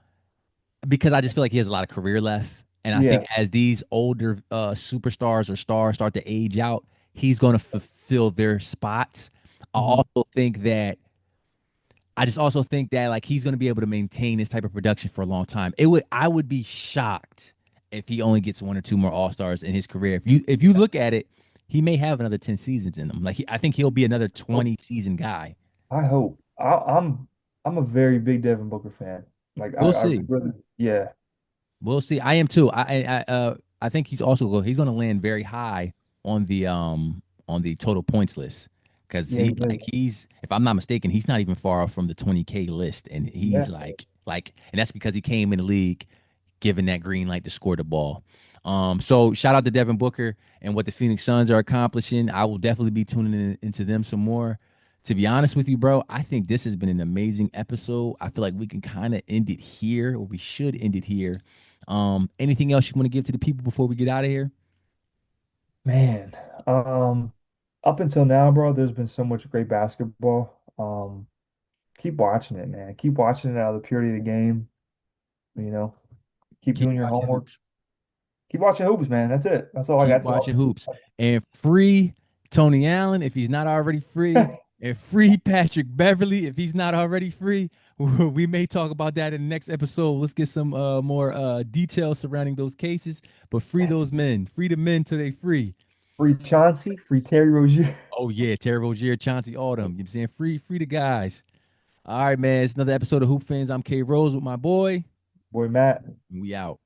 [SPEAKER 1] because I just feel like he has a lot of career left. And I think
[SPEAKER 2] yeah.
[SPEAKER 1] as these older superstars or stars start to age out, he's going to fulfill their spots. I
[SPEAKER 2] Mhm.
[SPEAKER 1] also think that I just also think that like he's going to be able to maintain this type of production for a long time. I would be shocked if he only gets one or two more All-Stars in his career. If you look at it, he may have another 10 seasons in him. Like I think he'll be another 20 season guy.
[SPEAKER 2] I hope. I'm a very big Devin Booker fan. Like
[SPEAKER 1] We'll
[SPEAKER 2] I
[SPEAKER 1] see.
[SPEAKER 2] really, yeah.
[SPEAKER 1] We'll see. I am too. I think he's going to land very high on the total points list because
[SPEAKER 2] Yeah,
[SPEAKER 1] he
[SPEAKER 2] he
[SPEAKER 1] like
[SPEAKER 2] did.
[SPEAKER 1] he's if I'm not mistaken, he's not even far off from the 20K list, and he's
[SPEAKER 2] Yeah,
[SPEAKER 1] like, and that's because he came in the league given that green light to score the ball. So shout out to Devin Booker and what the Phoenix Suns are accomplishing. I will definitely be tuning into them some more. To be honest with you, bro, I think this has been an amazing episode. I feel like we can kind of end it here, or we should end it here. Anything else you want to give to the people before we get out of here?
[SPEAKER 2] man. Up until now, bro, there's been so much great basketball. Keep watching it, man. Keep watching it out of the purity of the game. You know, keep
[SPEAKER 1] Keep
[SPEAKER 2] doing your
[SPEAKER 1] watching
[SPEAKER 2] homework.
[SPEAKER 1] hoops.
[SPEAKER 2] Keep watching hoops, man. That's it. That's all I
[SPEAKER 1] Keep
[SPEAKER 2] got to
[SPEAKER 1] watching
[SPEAKER 2] offer.
[SPEAKER 1] hoops. And free Tony Allen if he's not already free. And free Patrick Beverly if he's not already free. We may talk about that in the next episode. Let's get some more details surrounding those cases. But free those men. Free the men till they free.
[SPEAKER 2] Free Chauncey, free Terry Rozier.
[SPEAKER 1] Oh yeah, Terry Rozier, Chauncey, all them. You know what I'm saying? Free the guys. All right, man. It's another episode of Hoop Fans. I'm K Rose with my boy.
[SPEAKER 2] Boy, Matt.
[SPEAKER 1] And we out.